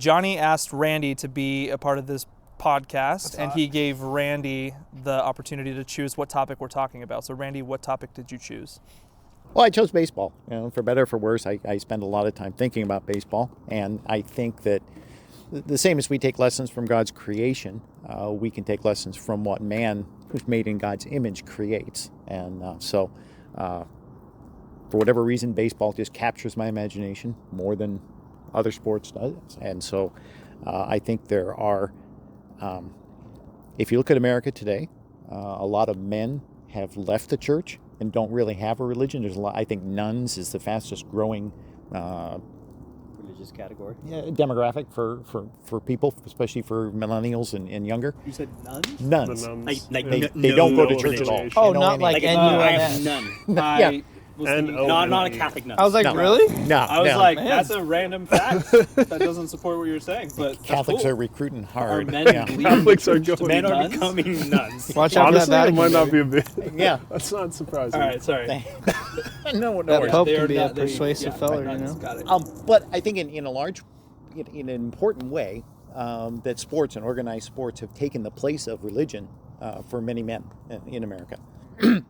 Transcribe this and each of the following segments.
Johnny asked Randy to be a part of this podcast, and he gave Randy the opportunity to choose what topic we're talking about. So, Randy, what topic did you choose? Well, I chose baseball. For better or for worse, I spend a lot of time thinking about baseball, and I think that the same as we take lessons from God's creation, we can take lessons from what man, who's made in God's image, creates. And so, for whatever reason, baseball just captures my imagination more than other sports does. And so, I think there are, if you look at America today, a lot of men have left the church and don't really have a religion. There's a lot. I think nuns is the fastest growing religious category. Demographic for people, especially for millennials and younger. You said nuns? Nuns. Like They don't go to church at all. Oh, not like I NUNS. have none. Yeah. Not a Catholic nun. I was like, No. really? No, I was no. like, Man. that's a random fact that doesn't support what you're saying. But that's Catholics cool. are recrucking Are hard. men Yeah. leaving Catholics are church to going be Men are nuns? becoming nuns. Watch out Honestly, for that it might not vacuum, be a bit. Yeah. That's not surprising. All right, sorry. No That worries. Pope They can are be a not- they- persuasive yeah, feller, nuns. you know? Got it. But I think in an important way, that sports and organized sports have taken the place of religion for many men in America.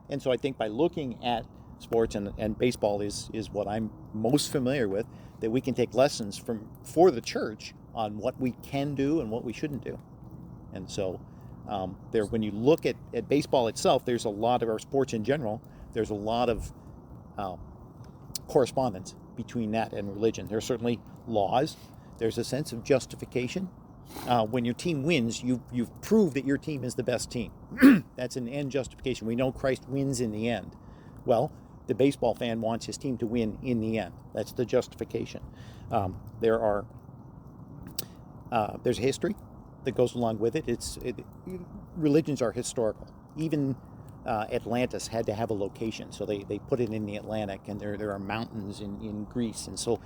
And so I think by looking at sports and baseball is what I'm most familiar with, that we can take lessons for the church on what we can do and what we shouldn't do. And so when you look at baseball itself, there's a lot of our sports in general, there's a lot of correspondence between that and religion. There are certainly laws. There's a sense of justification. When your team wins, you've proved that your team is the best team. That's an end justification. We know Christ wins in the end. Well, the baseball fan wants his team to win in the end. That's the justification. There's a history that goes along with it. Religions are historical. Even Atlantis had to have a location, so they put it in the Atlantic, and there are mountains in Greece, and so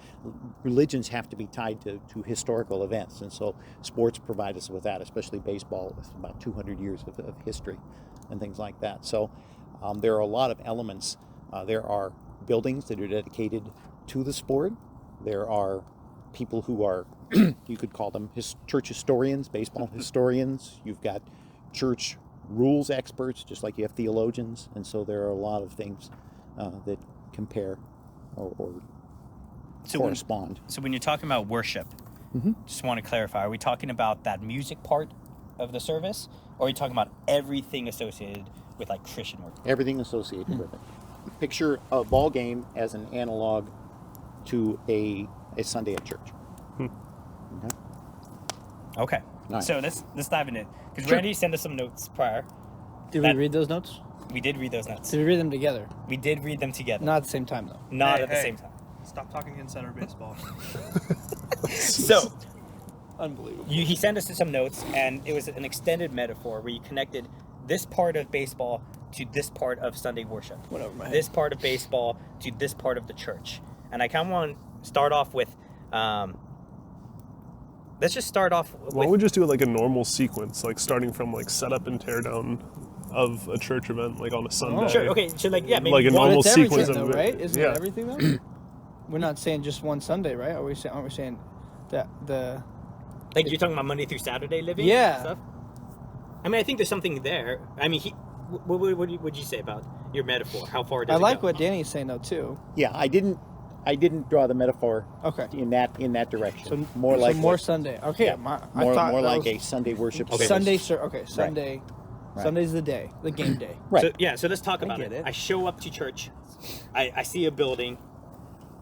religions have to be tied to historical events, and so sports provide us with that, especially baseball with about 200 years of history and things like that. So there are a lot of elements. There are buildings that are dedicated to the sport. There are people who are, you could call them church historians, baseball historians. You've got church rules experts, just like you have theologians. And so there are a lot of things that compare or correspond. So when you're talking about worship, just want to clarify, are we talking about that music part of the service, or are you talking about everything associated with like Christian worship? Everything associated with it. Picture a ball game as an analog to a Sunday at church. Okay. Right. So let's dive into it. Because Sure. Randy sent us some notes prior. Did we read those notes? We did read those notes. Did we read them together? We did read them together. Not at the same time, though. Not Hey, at the hey. same time. Stop talking insider baseball. So Unbelievable. he sent us some notes, and it was an extended metaphor where you connected this part of baseball to this part of Sunday worship. Went over my head. This part of baseball to this part of the church. And I kind of want to start off with, let's just start off with... Why don't we just do like a normal sequence, like starting from like setup and tear down of a church event, like on a Sunday. Sure, okay, so like, yeah, maybe Like a one- normal But it's sequence everything, of though, it. right? Isn't Yeah. it everything, though? We're not saying just one Sunday, right? Aren't we saying that the... Like, you're talking about Monday through Saturday living? Yeah. And stuff? I mean, I think there's something there. I mean, what would you say about your metaphor? How far does I it like go? what Danny's saying, though, too. Yeah, I didn't draw the metaphor Okay. in that direction. So more like more Sunday. Okay, yeah, I thought more that like was a Sunday worship Sunday. service. Okay, Sunday. Right. Sunday's the day, the game day. Right. So let's talk about get it. it. I show up to church. I see a building.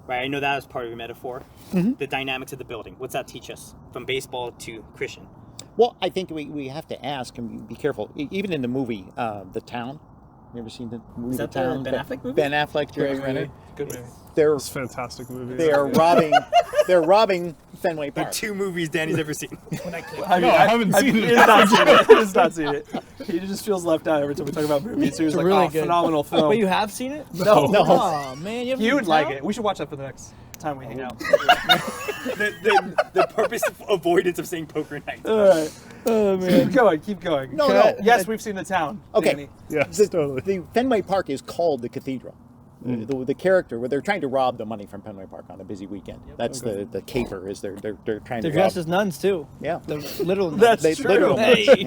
Right, I know that was part of your metaphor. Mm-hmm. The dynamics of the building. What's that teach us? From baseball to Christian. Well, I think we have to ask and be careful. Even in the movie, The Town. You ever seen the movie Is that The Town? the Ben Affleck movie? Ben Affleck, Jeremy Great Renner. movie. Good movie. They're It's a fantastic movie. they are robbing. They're robbing Fenway There are Park. 2 movies Danny's ever seen. I haven't seen it. He has not seen it. He has not seen it. He just feels left out every time we talk about movies. So he was It's like, really oh, good. phenomenal film. But you have seen it? No. Oh, man. You haven't You seen would like Town? it. We should watch that for the next time we hang out. the purpose of avoidance of saying poker night. All right. Oh, man. Keep going. Keep going. No. Yes, we've seen The Town. Okay. Danny. Yes, The totally. Fenway Park is called the Cathedral. The character where they're trying to rob the money from Fenway Park on a busy weekend. That's the caper. Is they're trying They're to rob. dressed as nuns too. Yeah. The literal nuns. That's They- true. literal nuns. Hey.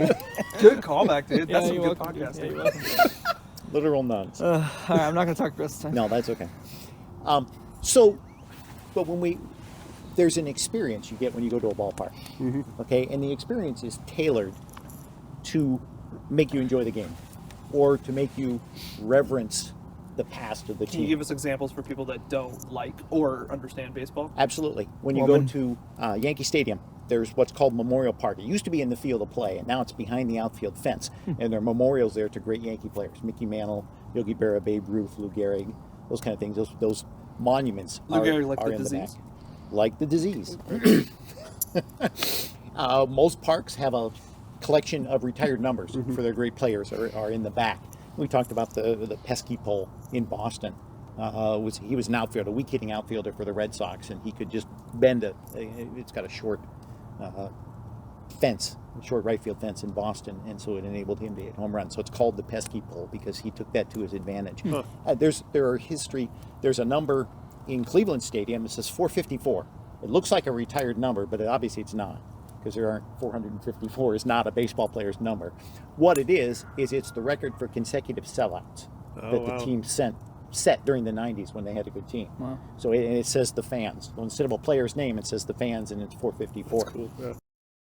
Good callback, dude. Yeah, That's some you're good welcome, dude. podcasting. Yeah, you're welcome. Literal nuns. All right, I'm not gonna talk the rest of the time. No, that's okay. But there's an experience you get when you go to a ballpark, okay, and the experience is tailored to make you enjoy the game, or to make you reverence the past of the Can team. you give us examples for people that don't like or understand baseball? Absolutely. When you Woman. go to Yankee Stadium, there's what's called Memorial Park. It used to be in the field of play, and now it's behind the outfield fence. And there are memorials there to great Yankee players: Mickey Mantle, Yogi Berra, Babe Ruth, Lou Gehrig, those kind of things. Those monuments Lou are, Gehrig, like are the in disease? the back. Like the disease. Most parks have a collection of retired numbers for their great players are in the back. We talked about the pesky pole in Boston. He was an outfielder, a weak-hitting outfielder for the Red Sox, and he could just bend it. It's got a short fence, a short right field fence in Boston, and so it enabled him to hit home runs. So it's called the pesky pole because he took that to his advantage. There's a number in Cleveland Stadium. It says 454. It looks like a retired number, but obviously it's not, because there aren't 454 is not a baseball player's number. What it is it's the record for consecutive sellouts that the team set during the 90s when they had a good team. Wow. So it says the fans. So instead of a player's name, it says the fans, and it's 454. That's cool. Yeah.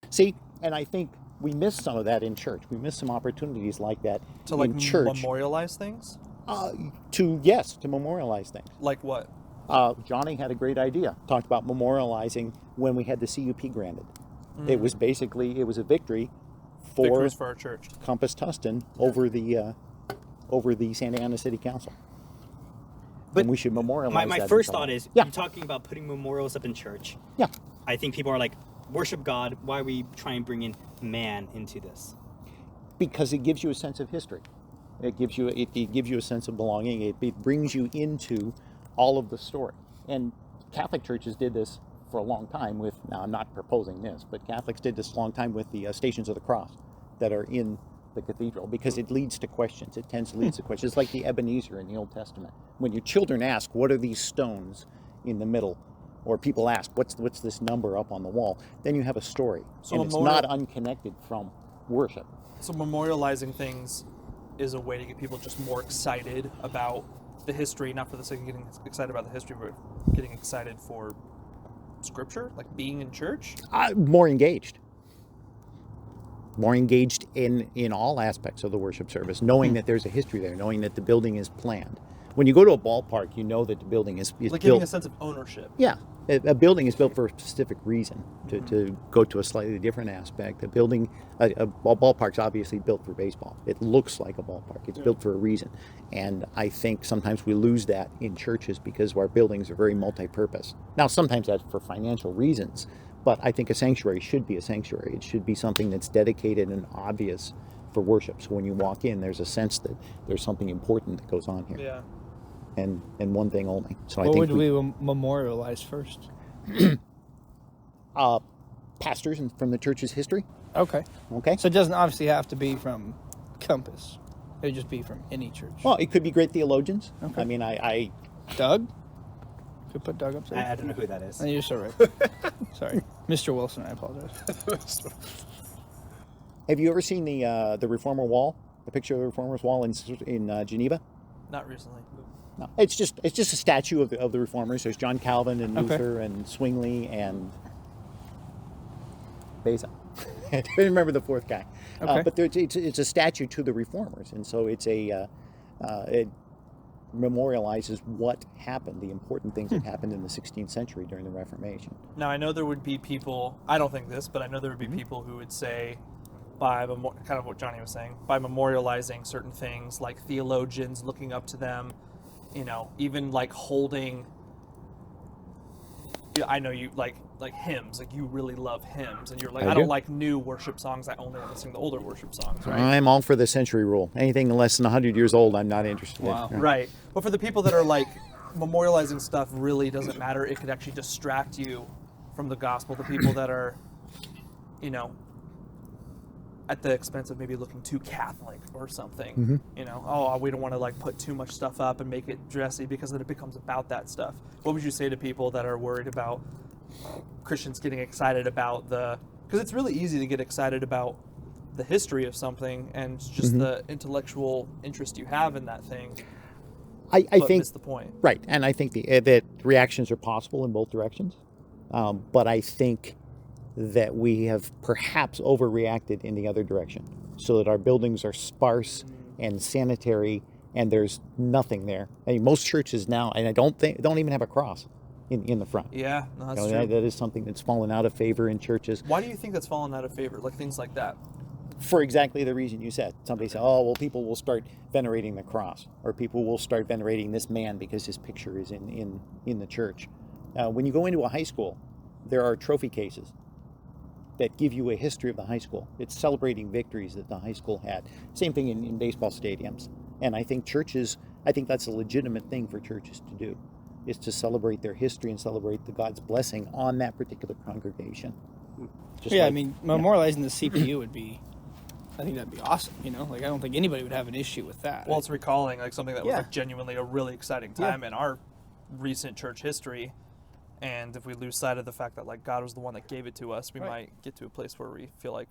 See, and I think we miss some of that in church. We miss some opportunities like that To like in church. memorialize things? To memorialize things. Like what? Johnny had a great idea. Talked about memorializing when we had the CUP granted. It was a victory for Victories for our church. Compass Tustin over the Santa Ana City Council. But and we should memorialize my that first in some thought way. is, Yeah. you're talking about putting memorials up in church. Yeah. I think people are like, worship God. Why are we trying to bring in man into this? Because it gives you a sense of history. It gives you a sense of belonging. It brings you into all of the story. And Catholic churches did this for a long time with, now I'm not proposing this, but Catholics did this a long time with the Stations of the Cross that are in the cathedral, because it leads to questions. It tends to lead to questions. It's like the Ebenezer in the Old Testament. When your children ask, what are these stones in the middle? Or people ask, what's this number up on the wall? Then you have a story. So and it's not unconnected from worship. So memorializing things is a way to get people just more excited about the history, not for the sake of getting excited about the history, but getting excited for scripture, like being in church. More engaged in all aspects of the worship service, knowing that there's a history there, knowing that the building is planned. When you go to a ballpark, you know that the building is Like built. getting a sense of ownership. Yeah, a building is built for a specific reason. To go to a slightly different aspect, a ballpark's obviously built for baseball. It looks like a ballpark. It's built for a reason, and I think sometimes we lose that in churches because our buildings are very multi-purpose. Now, sometimes that's for financial reasons, but I think a sanctuary should be a sanctuary. It should be something that's dedicated and obvious for worship. So when you walk in, there's a sense that there's something important that goes on here. Yeah. And one thing only. So What I think would we memorialize first? pastors from the church's history. Okay. Okay. So it doesn't obviously have to be from Compass. It would just be from any church. Well, it could be great theologians. Okay. I mean, I Doug? Could put Doug up there. I don't know who that is. Oh, you're so right. Sorry. Mr. Wilson, I apologize. have you ever seen the Reformer wall? The picture of the Reformer's wall in Geneva? Not recently. No, it's just a statue of the Reformers. There's John Calvin and Okay. Luther and Zwingli and Beza. I don't remember the fourth guy. Okay. But it's a statue to the Reformers, and so it memorializes what happened, the important things that happened in the 16th century during the Reformation. Now, I know there would be people, I don't think this, but I know there would be people who would say, kind of what Johnny was saying, by memorializing certain things like theologians, looking up to them, even like holding, I know you like hymns, like you really love hymns, and you're like, I I don't do. like new worship songs, I only want to sing the older worship songs, right? I'm all for the century rule. Anything less than 100 years old, I'm not interested Wow. in. Right. But for the people that are like, memorializing stuff really doesn't matter, it could actually distract you from the gospel. The people that are, at the expense of maybe looking too Catholic or something. Mm-hmm. You know, oh, we don't want to like put too much stuff up and make it dressy because then it becomes about that stuff. What would you say to people that are worried about Christians getting excited about because it's really easy to get excited about the history of something and just the intellectual interest you have in that thing. I but think miss the point. Right, and I think that reactions are possible in both directions, but I think that we have perhaps overreacted in the other direction, so that our buildings are sparse and sanitary, and there's nothing there. I mean, most churches now, and I don't even have a cross in the front. Yeah, no, that's You know, true. that is something that's fallen out of favor in churches Why do you think that's fallen out of favor? Like things like that. for exactly the reason you said. Somebody said, "Oh, well, people will start venerating the cross, or people will start venerating this man because his picture is in the church." When you go into a high school, there are trophy cases that give you a history of the high school. It's celebrating victories that the high school had. Same thing in baseball stadiums. And I think that's a legitimate thing for churches to do, is to celebrate their history and celebrate the God's blessing on that particular congregation. Just Yeah, like- I mean, memorializing the CPU would be, I think that'd be awesome. You know, like I don't think anybody would have an issue with that. Well, it's recalling like something that was Yeah. like genuinely a really exciting time in our recent church history. And if we lose sight of the fact that like God was the one that gave it to us, we Right. might get to a place where we feel like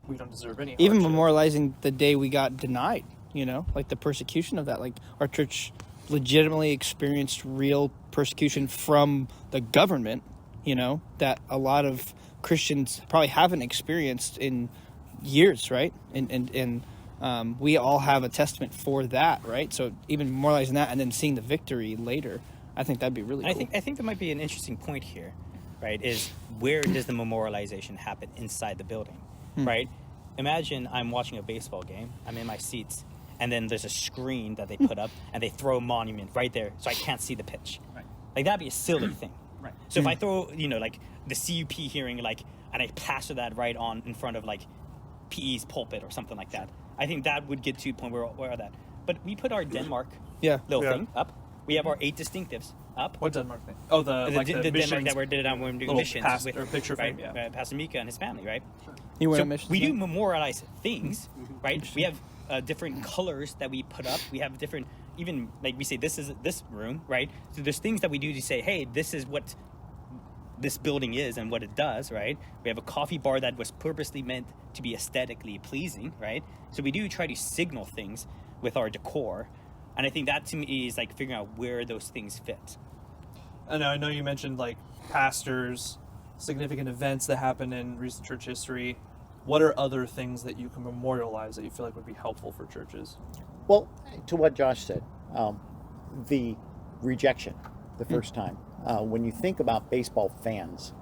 we don't deserve any Even hardship. memorializing the day we got denied, you know, like the persecution of that. Like our church legitimately experienced real persecution from the government, you know, that a lot of Christians probably haven't experienced in years, right? And we all have a testament for that, right? So even memorializing that and then seeing the victory later, I think that'd be really cool. I think there might be an interesting point here, right? Is where does the memorialization happen inside the building, right? Imagine I'm watching a baseball game, I'm in my seats, and then there's a screen that they put up, and they throw a monument right there, so I can't see the pitch. Right. Like that'd be a silly thing. Right. So if I throw, like the CUP hearing, like, and I plaster that right on in front of like PE's pulpit or something like that, I think that would get to a point where that. But we put our Denmark Yeah. little Yeah. thing up. We have our 8 distinctives up. What Denmark thing? Oh, the The missions, Denmark that we did on when we do little missions past- with or picture right, frame, yeah. Pastor Mika and his family, right? You went So on missions, we do yeah? memorialize things, right? We have different colors that we put up. We have different, even like we say, this is this room, right? So there's things that we do to say, hey, this is what this building is and what it does, right? We have a coffee bar that was purposely meant to be aesthetically pleasing, right? So we do try to signal things with our decor. And I think that to me is like figuring out where those things fit. I know you mentioned like pastors, significant events that happen in recent church history. What are other things that you can memorialize that you feel like would be helpful for churches? Well, to what Josh said, the rejection the first time. When you think about baseball fans,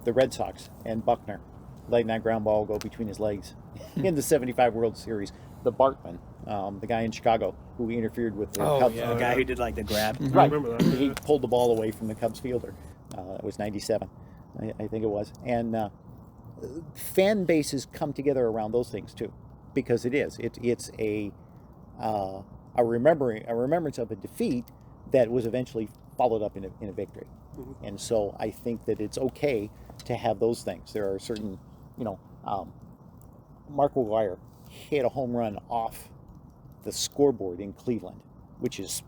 the Red Sox and Buckner letting that ground ball go between his legs in the 75 World Series. The Bartman, the guy in Chicago who interfered with the Cubs. The guy who did like the grab. Right. I remember that, He yeah. pulled the ball away from the Cubs fielder. It was 97, I think it was. And fan bases come together around those things too, because it's a remembrance of a defeat that was eventually followed up in a victory. And so I think that it's okay to have those things. There are certain, Mark McGwire hit a home run off the scoreboard in Cleveland, which is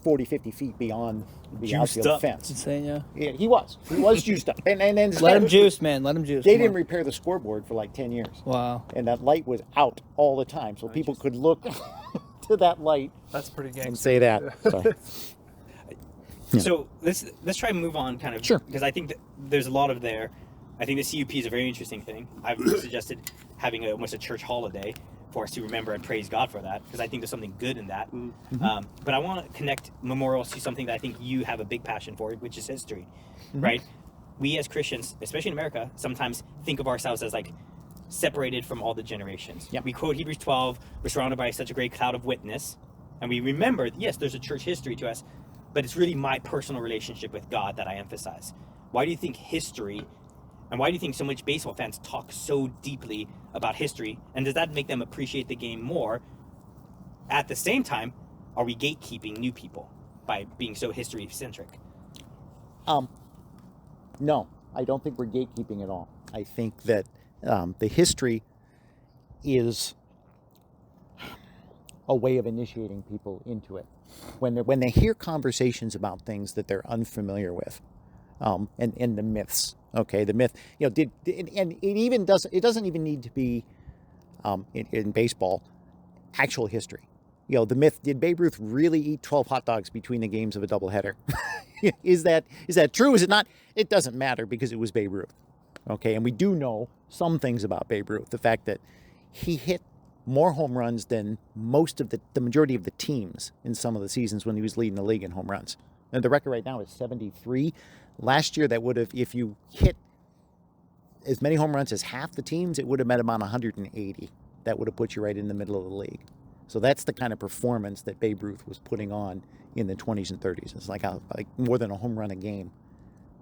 40, 50 feet beyond the Juiced outfield up. fence. Insane, yeah. Yeah, he was juiced up. And Let him juice, man. Let him juice. They Come didn't on. repair the scoreboard for like 10 years. Wow. And that light was out all the time. So people could look to that light That's pretty and gangster. say that. So, So let's try and move on, kind of, Sure. because I think that there's a lot of there. I think the CUP is a very interesting thing. I've suggested having almost a church holiday for us to remember and praise God for that, because I think there's something good in that. But I want to connect memorials to something that I think you have a big passion for, which is history, right? We as Christians, especially in America, sometimes think of ourselves as like separated from all the generations. Yep. We quote Hebrews 12, we're surrounded by such a great cloud of witness, and we remember, yes, there's a church history to us, but it's really my personal relationship with God that I emphasize. Why do you think history, and why do you think so much baseball fans talk so deeply about history? And does that make them appreciate the game more? At the same time, are we gatekeeping new people by being so history-centric? no, I don't think we're gatekeeping at all. I think that The history is a way of initiating people into it. When they hear conversations about things that they're unfamiliar with, and the myths. Okay, the myth. And it doesn't even need to be in baseball, actual history. The myth: did Babe Ruth really eat 12 hot dogs between the games of a doubleheader? Is that true? Is it not? It doesn't matter because it was Babe Ruth. Okay, and we do know some things about Babe Ruth. The fact that he hit more home runs than most of the majority of the teams in some of the seasons when he was leading the league in home runs. And the record right now is 73. Last year, that would have, if you hit as many home runs as half the teams, it would have met him on 180. That would have put you right in the middle of the league. So that's the kind of performance that Babe Ruth was putting on in the 20s and 30s. It's like more than a home run a game,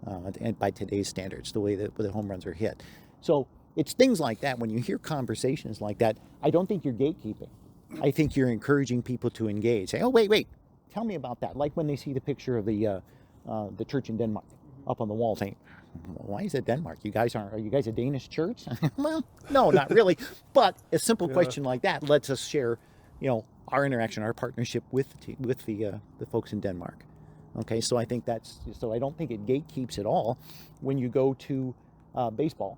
and by today's standards, the way that the home runs are hit. So it's things like that. When you hear conversations like that, I don't think you're gatekeeping. I think you're encouraging people to engage. Say, oh, wait, tell me about that. Like when they see the picture of the church in Denmark up on the wall, saying, why is it Denmark? Are you guys a Danish church? Well, no, not really. But a simple question like that lets us share, our interaction, our partnership with the folks in Denmark. Okay, so I think I don't think it gatekeeps at all. When you go to baseball,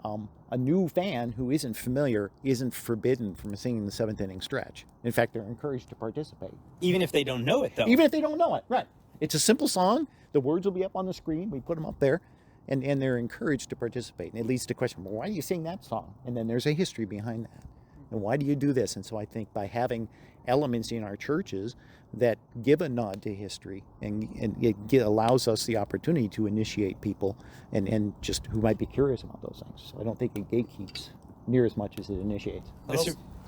a new fan who isn't familiar isn't forbidden from singing the seventh inning stretch. In fact, they're encouraged to participate. Even if they don't know it, though. Even if they don't know it, right. It's a simple song. The words will be up on the screen. We put them up there, and they're encouraged to participate. And it leads to the question, well, why do you sing that song? And then there's a history behind that. And why do you do this? And so I think by having elements in our churches that give a nod to history and it allows us the opportunity to initiate people and just who might be curious about those things. So I don't think it gatekeeps near as much as it initiates.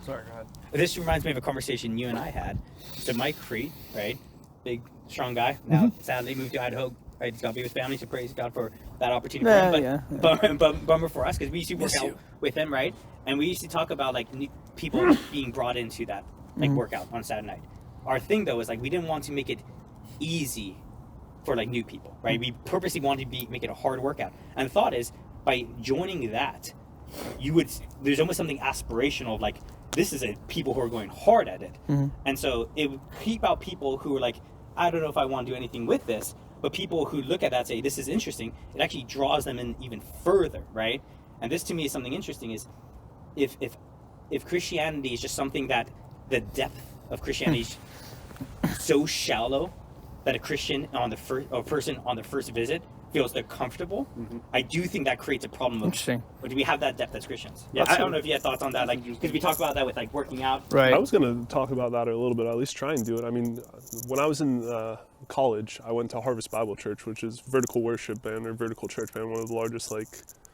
Sorry, go ahead. This reminds me of a conversation you and I had. So Mike Crete, right? Big, strong guy. Now, sadly, moved to Idaho. Right? He's got to be with family, so praise God for that opportunity for him. But bummer for us because we used to work out with him, right? And we used to talk about people being brought into that workout on Saturday night. Our thing though is we didn't want to make it easy for new people, right? We purposely wanted to make it a hard workout. And the thought is by joining that, there's almost something aspirational of this is people who are going hard at it. And so it would keep out people who are I don't know if I want to do anything with this, but people who look at that say this is interesting, it actually draws them in even further, right? And this to me is something interesting is if Christianity is just something that the depth of Christianity is so shallow that a person on the first visit feels they're comfortable, I do think that creates a problem of, Interesting. Or do we have that depth as Christians? Yeah, I don't know if you had thoughts on that, because we talked about that with working out. Right. I was going to talk about that a little bit, at least try and do it. I mean, when I was in college, I went to Harvest Bible Church, which is vertical worship band or vertical church band, one of the largest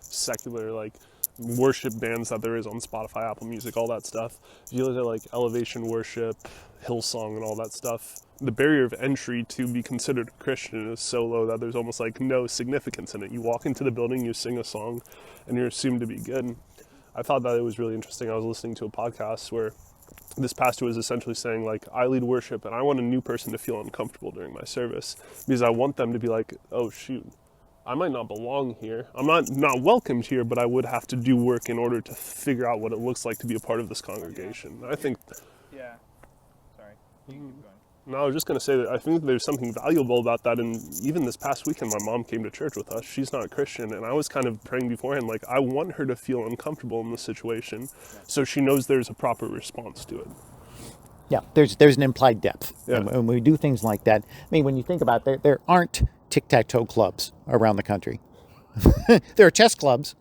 secular worship bands that there is on Spotify, Apple Music, all that stuff. If you look at Elevation Worship, Hillsong, and all that stuff, the barrier of entry to be considered a Christian is so low that there's almost no significance in it. You walk into the building, you sing a song, and you're assumed to be good. I thought that it was really interesting. I was listening to a podcast where this pastor was essentially saying, I lead worship, and I want a new person to feel uncomfortable during my service because I want them to be oh, shoot, I might not belong here. I'm not welcomed here, but I would have to do work in order to figure out what it looks like to be a part of this congregation. I think... Yeah. Sorry. You can keep going. No, I was just going to say that I think there's something valuable about that. And even this past weekend, my mom came to church with us. She's not a Christian. And I was kind of praying beforehand, I want her to feel uncomfortable in this situation so she knows there's a proper response to it. Yeah, there's an implied depth. Yeah. And when we do things like that, when you think about it, there aren't tic-tac-toe clubs around the country. There are chess clubs,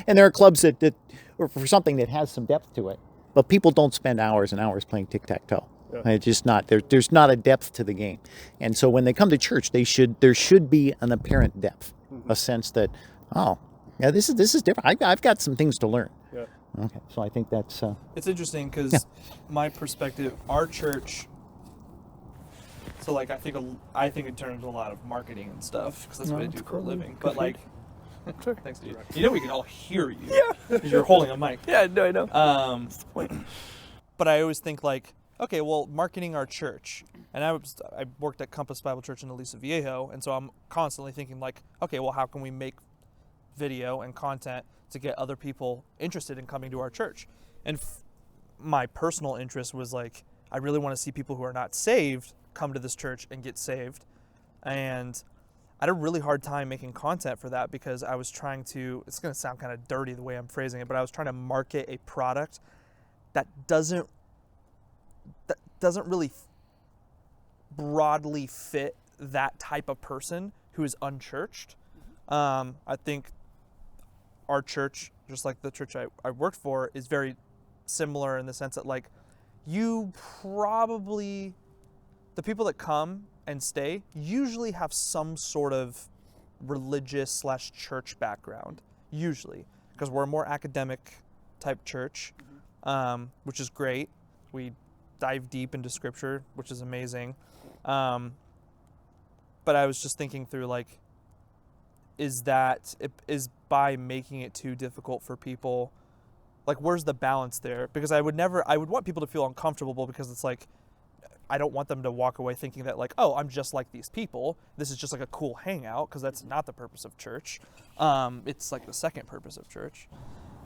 and there are clubs that or for something that has some depth to it. But people don't spend hours and hours playing tic-tac-toe. Yeah. It's just not there's not a depth to the game. And so when they come to church, there should be an apparent depth, a sense that, oh, yeah, this is different. I've got some things to learn. Yeah. Okay, so I think that's... It's interesting because my perspective, our church... So I think in terms of a lot of marketing and stuff because that's what I do for a living. But Sure. thanks, dude. We can all hear you. Yeah. Because you're holding a mic. Yeah, no, I know. That's the point. But I always think okay, well, marketing our church, and I worked at Compass Bible Church in Aliso Viejo, and so I'm constantly thinking okay, well, how can we make video and content to get other people interested in coming to our church. And my personal interest was like, I really want to see people who are not saved come to this church and get saved. And I had a really hard time making content for that because I was trying to, it's going to sound kind of dirty the way I'm phrasing it, but I was trying to market a product that doesn't really broadly fit that type of person who is unchurched. I think our church, just like the church I worked for, is very similar in the sense that like you probably, the people that come and stay usually have some sort of religious / church background, usually, because we're a more academic type church, which is great. We dive deep into scripture, which is amazing. But I was just thinking through like, is by making it too difficult for people, like where's the balance there? Because I would want people to feel uncomfortable because it's like, I don't want them to walk away thinking that like, oh, I'm just like these people. This is just like a cool hangout, because that's not the purpose of church. It's like the second purpose of church.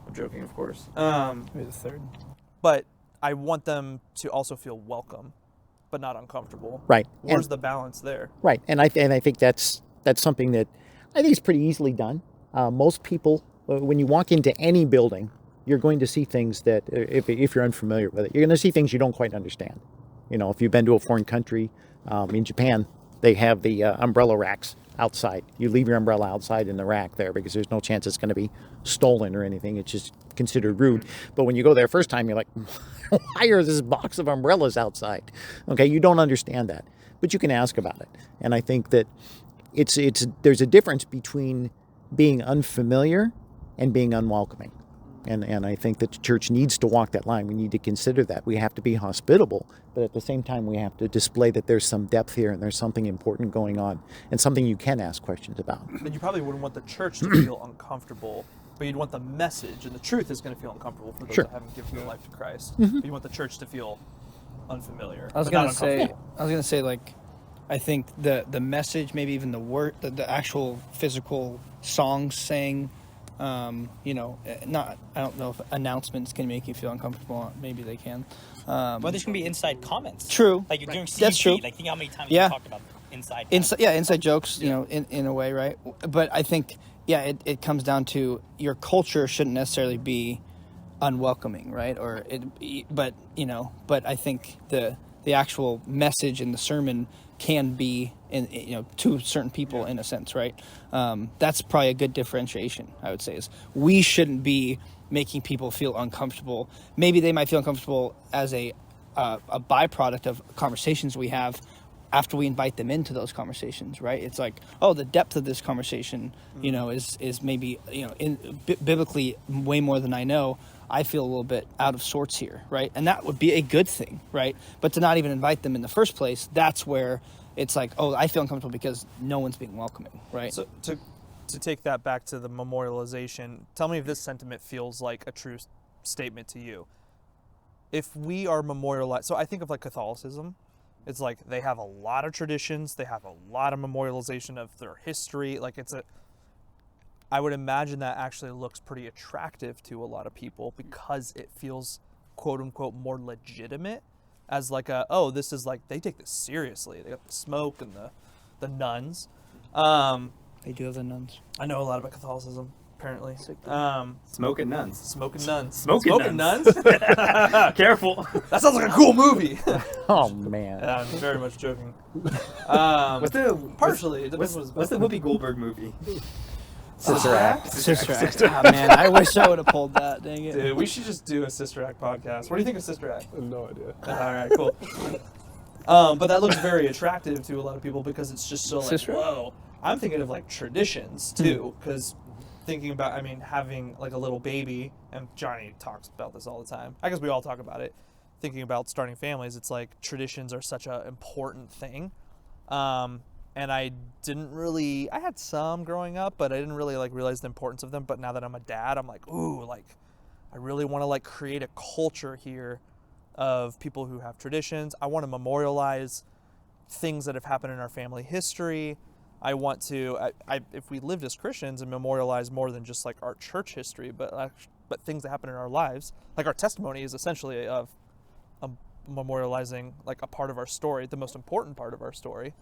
I'm joking, of course. Maybe the third. But I want them to also feel welcome, but not uncomfortable. Right. Where's the balance there? Right, and I think that's something that I think is pretty easily done. Most people, when you walk into any building, you're going to see things that, if you're unfamiliar with it, you're going to see things you don't quite understand. You know, if you've been to a foreign country, in Japan, they have the umbrella racks outside. You leave your umbrella outside in the rack there because there's no chance it's going to be stolen or anything. It's just considered rude. But when you go there first time, you're like, why are this box of umbrellas outside? Okay, you don't understand that, but you can ask about it. And I think that there's a difference between being unfamiliar and being unwelcoming. And I think that the church needs to walk that line. We need to consider that. We have to be hospitable, but at the same time, we have to display that there's some depth here and there's something important going on and something you can ask questions about. And you probably wouldn't want the church to feel uncomfortable, but you'd want the message and the truth is going to feel uncomfortable for those Sure. that haven't given their life to Christ. But you want the church to feel unfamiliar. I was but not gonna say, like, I think the message, maybe even the word, the actual physical songs saying, I don't know if announcements can make you feel uncomfortable. Maybe they can. Well, there's gonna be inside comments. True. Like you're doing CG. That's true. Like think how many times Yeah. we talked about inside. Inside jokes, in a way, right? But I think, it comes down to your culture shouldn't necessarily be unwelcoming, right? But I think the actual message in the sermon can be to certain people in a sense, right? That's probably a good differentiation, I would say, is we shouldn't be making people feel uncomfortable. Maybe they might feel uncomfortable as a byproduct of conversations we have after we invite them into those conversations, right? It's like, oh, the depth of this conversation, is maybe, biblically way more than I know. I feel a little bit out of sorts here, right? And that would be a good thing, right? But to not even invite them in the first place, that's where it's like, oh, I feel uncomfortable because no one's being welcoming, right? So to take that back to the memorialization, tell me if this sentiment feels like a true statement to you. If we are memorialized, so I think of like Catholicism. It's like they have a lot of traditions. They have a lot of memorialization of their history. Like I would imagine that actually looks pretty attractive to a lot of people because it feels quote unquote more legitimate as like this is like, they take this seriously. They got the smoke and the nuns. They do have the nuns. I know a lot about Catholicism, apparently. Smoking nuns. Smoking nuns. Smoking nuns? Careful. That sounds like a cool movie. Oh, man. I'm very much joking. What's the Partially. What's the Whoopi Goldberg movie? Sister Act. Sister Act. Ah, man, I wish I would have pulled that. Dang it. Dude, we should just do a Sister Act podcast. What do you think of Sister Act? I have no idea. All right, cool. But that looks very attractive to a lot of people because it's just so like, Sister Act? whoa. I'm thinking of like traditions too, because thinking about, having like a little baby, and Johnny talks about this all the time. I guess we all talk about it. Thinking about starting families, it's like traditions are such an important thing. And I had some growing up, but I didn't really like realize the importance of them. But now that I'm a dad, I'm like, ooh, like I really want to like create a culture here of people who have traditions. I want to memorialize things that have happened in our family history. I want to, if we lived as Christians and memorialize more than just like our church history, but things that happen in our lives, like our testimony is essentially of memorializing like a part of our story, the most important part of our story,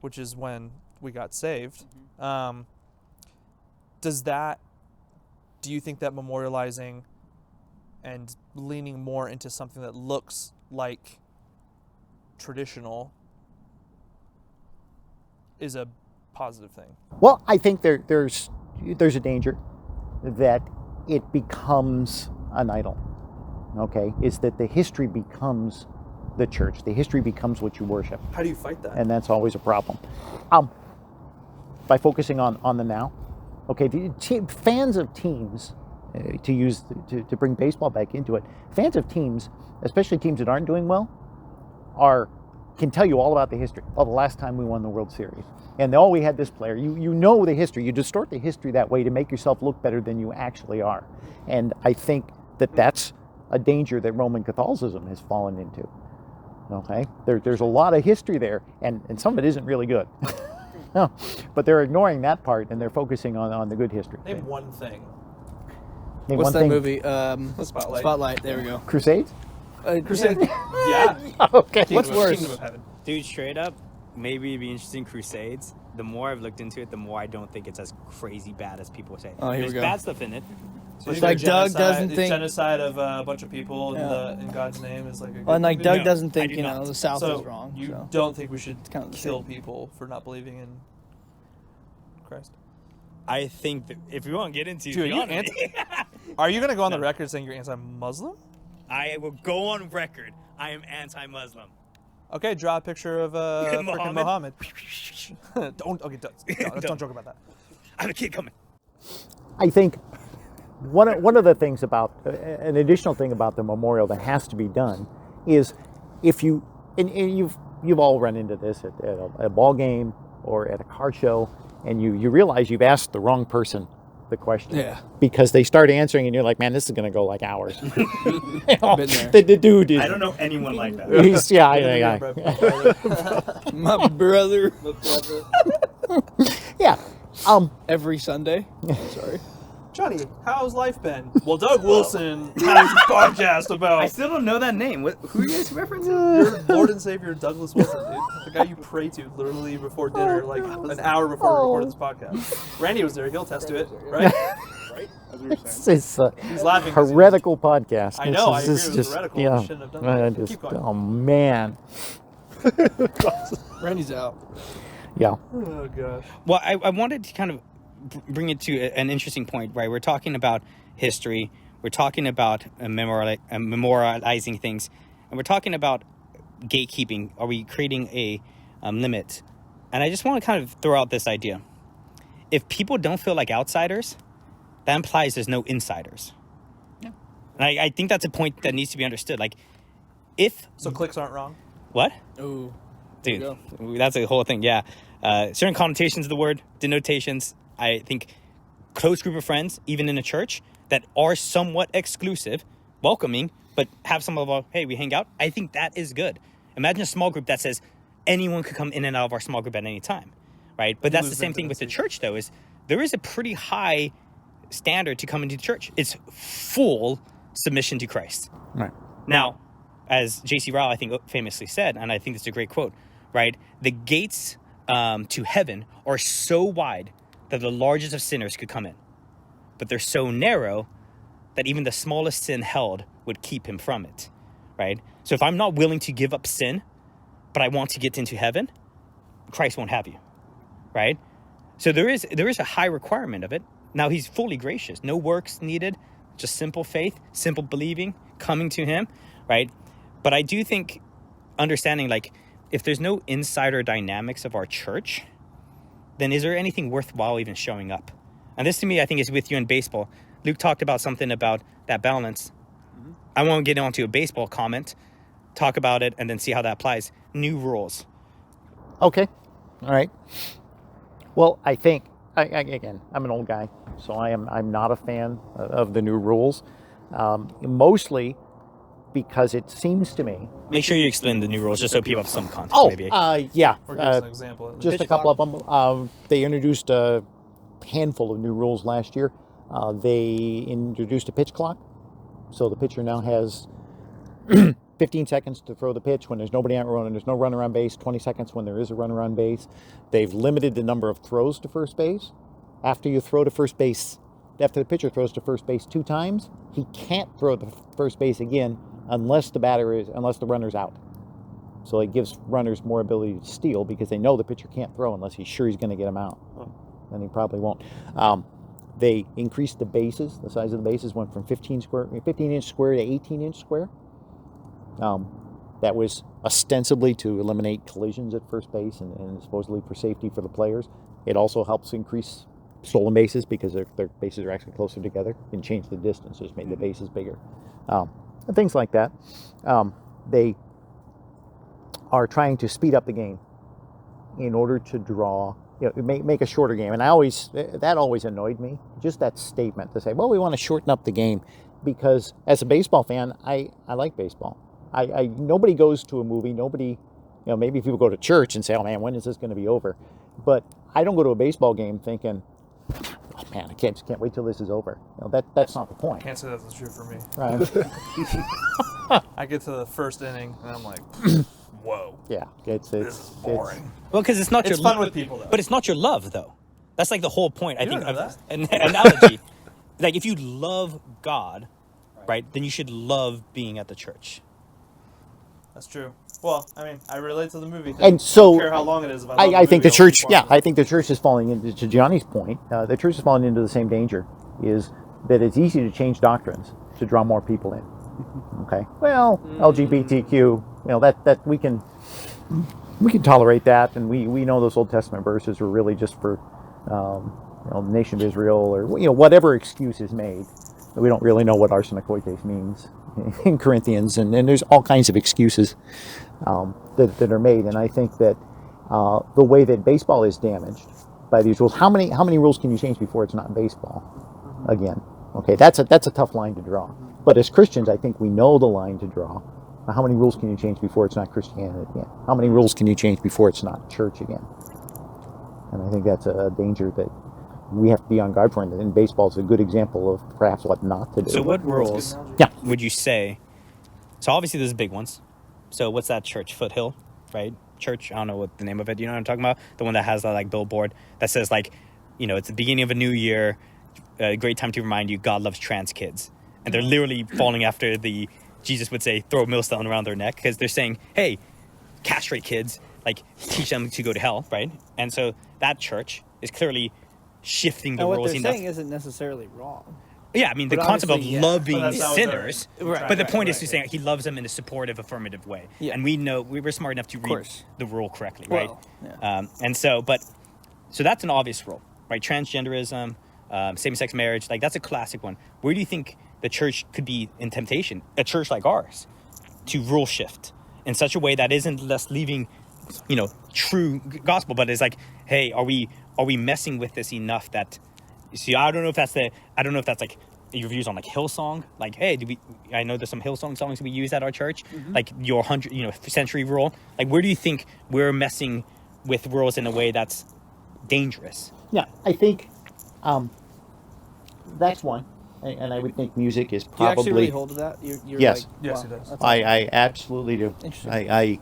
which is when we got saved. Do you think that memorializing and leaning more into something that looks like traditional is a positive thing? Well, I think there's a danger that it becomes an idol. Okay, is that the history becomes the church. The history becomes what you worship, How do you fight that? and that's always a problem. By focusing on the now. Okay, fans of teams, to bring baseball back into it, fans of teams, especially teams that aren't doing well, can tell you all about the history. Oh, the last time we won the World Series. And we had this player. You know the history. You distort the history that way to make yourself look better than you actually are. And I think that's a danger that Roman Catholicism has fallen into. Okay? There's a lot of history there, and some of it isn't really good. No, but they're ignoring that part, and they're focusing on the good history. Name one thing. Name What's one that thing. movie? Spotlight. Spotlight. There we go. Crusades? Crusade. Yeah. Okay. What's worse? Kingdom of Heaven. Dude, straight up, maybe it'd be interesting. Crusades. The more I've looked into it, the more I don't think it's as crazy bad as people say. Oh, here we There's go. bad stuff in it. So It's like Doug doesn't think. genocide of a bunch of people Yeah. in God's name is like a good Well, and like movie. Doug No, doesn't I think do not. the South So is wrong. you So. don't think we should kind of the kill same. people for not believing in Christ? I think that if we want to get into Dude, are you theology, Are you going to go on the record saying you're anti-Muslim? I will go on record. I am anti-Muslim. Okay, draw a picture of freaking Muhammad? Muhammad. Don't joke about that. I have a kid coming. I think one of the things about an additional thing about the memorial that has to be done is if you and you've all run into this at a ball game or at a car show, and you realize you've asked the wrong person the question. Yeah. Because they start answering, and you're like, man, this is going to go like hours. You know, Been there. the dude is. I don't know anyone like that. He's, yeah, yeah. My brother. Yeah. Every Sunday. Sorry. Johnny, how's life been? Well, Doug Wilson has a podcast I about still don't know that name. Who are you guys referencing? your Lord and Savior Douglas Wilson, dude. The guy you pray to literally before dinner, like an hour before we recorded this podcast. Randy was there. He'll attest to it, right? Right? As we were saying. It's a He's laughing 'cause he heretical podcast. I know, I This agree, is it was heretical. We Yeah. shouldn't have done that. Just, Keep going. oh, man. Randy's out. Yeah. Oh gosh. Well, I wanted to kind of bring it to an interesting point, right? We're talking about history. We're talking about memorializing things. And we're talking about gatekeeping. Are we creating a limit? And I just want to kind of throw out this idea. If people don't feel like outsiders, that implies there's no insiders. Yeah. And I think that's a point that needs to be understood. Like, if... So clicks aren't wrong. What? Ooh. Dude, that's a whole thing, yeah. Certain connotations of the word, denotations. I think close group of friends, even in a church, that are somewhat exclusive, welcoming, but have some of a, hey, we hang out. I think that is good. Imagine a small group that says anyone could come in and out of our small group at any time, right? But that's the same thing with the church, though, is there is a pretty high standard to come into the church. It's full submission to Christ. Right. Now, as J.C. Ryle, I think, famously said, and I think it's a great quote, right? The gates to heaven are so wide that the largest of sinners could come in. But they're so narrow that even the smallest sin held would keep him from it, right? So if I'm not willing to give up sin, but I want to get into heaven, Christ won't have you, right? So there is a high requirement of it. Now, he's fully gracious. No works needed, just simple faith, simple believing, coming to him, right? But I do think understanding, like, if there's no insider dynamics of our church, then is there anything worthwhile even showing up? And this, to me, I think is with you in baseball. Luke talked about something about that balance. Mm-hmm. I won't get onto a baseball comment, talk about it, and then see how that applies. New rules. Okay. All right. Well, I think, again, I'm an old guy, so I'm not a fan of the new rules. Mostly because it seems to me. Make sure you explain the new rules just so people have some context. Oh, maybe. yeah. Or give us an example. Just a couple of them. They introduced a handful of new rules last year. They introduced a pitch clock, so the pitcher now has 15 seconds to throw the pitch when there's nobody out running. There's no runner on base. 20 seconds when there is a runner on base. They've limited the number of throws to first base. After you throw to first base, after the pitcher throws to first base 2 times, he can't throw to first base again unless the runner's out. So it gives runners more ability to steal because they know the pitcher can't throw unless he's sure he's going to get him out. And he probably won't. They increased the bases. The size of the bases went from 15-inch square to 18-inch square. That was ostensibly to eliminate collisions at first base and supposedly for safety for the players. It also helps increase stolen bases because their bases are actually closer together and change the distance, just made the bases bigger. And things like that. They are trying to speed up the game in order to draw, make a shorter game. And that always annoyed me, just that statement to say, well, we want to shorten up the game, because as a baseball fan, I like baseball. Nobody goes to a movie, nobody, maybe people go to church and say, oh man, when is this going to be over? But I don't go to a baseball game thinking, oh man, I can't wait till this is over. That's not the point. Can't say that's true for me. Right. I get to the first inning and I'm like, whoa. Yeah, This is boring. Well, because it's not It's your fun with people, though. but it's not your love, though. That's like the whole point. I You think don't know of an analogy. Like if you love God, right, then you should love being at the church. That's true. Well, I mean, I relate to the movie thing. And so, I don't care how long it is. If I, love I think the movie, I'll church, keep yeah, watching I think the church is falling into, to Johnny's point, the church is falling into the same danger, is that it's easy to change doctrines to draw more people in. Okay, well, LGBTQ, that we can tolerate that, and we know those Old Testament verses were really just for, the nation of Israel, or whatever excuse is made. We don't really know what arsenokoites means in Corinthians, and there's all kinds of excuses that are made. And I think that the way that baseball is damaged by these rules, how many rules can you change before it's not baseball? Again, okay, that's a tough line to draw. But as Christians, I think we know the line to draw. How many rules can you change before it's not Christianity again? How many rules can you change before it's not church again? And I think that's a danger that we have to be on guard for, and baseball is a good example of perhaps what not to do. So what rules would you say? So obviously there's big ones. So what's that church? Foothill, right? Church, I don't know what the name of it. You know what I'm talking about? The one that has that billboard that says it's the beginning of a new year, a great time to remind you God loves trans kids. And they're literally falling after Jesus would say, throw a millstone around their neck, because they're saying, hey, castrate kids, teach them to go to hell, right? And so that church is clearly shifting the Now, what rules they're enough. saying isn't necessarily wrong. Yeah, I mean, the But concept of obviously, yeah. loving But that's not what sinners, they're Right, but the point right, is to say he loves them in a supportive, affirmative way. Yeah. And we know, we were smart enough to read course. the rule correctly, right? Well, yeah. So that's an obvious rule, right? Transgenderism, same-sex marriage, that's a classic one. Where do you think the church could be in temptation, a church like ours, to rule shift in such a way that isn't less leaving, true gospel, but is hey, are we messing with this enough that, see, I don't know if that's your views on Hillsong, hey, I know there's some Hillsong songs we use at our church, your 100 century rule. Where do you think we're messing with rules in a way that's dangerous? Yeah, I think that's one, and I would think music is Do you probably. actually really hold to that? You're Yes. Yes, wow, he does. that's I absolutely do. Interesting. I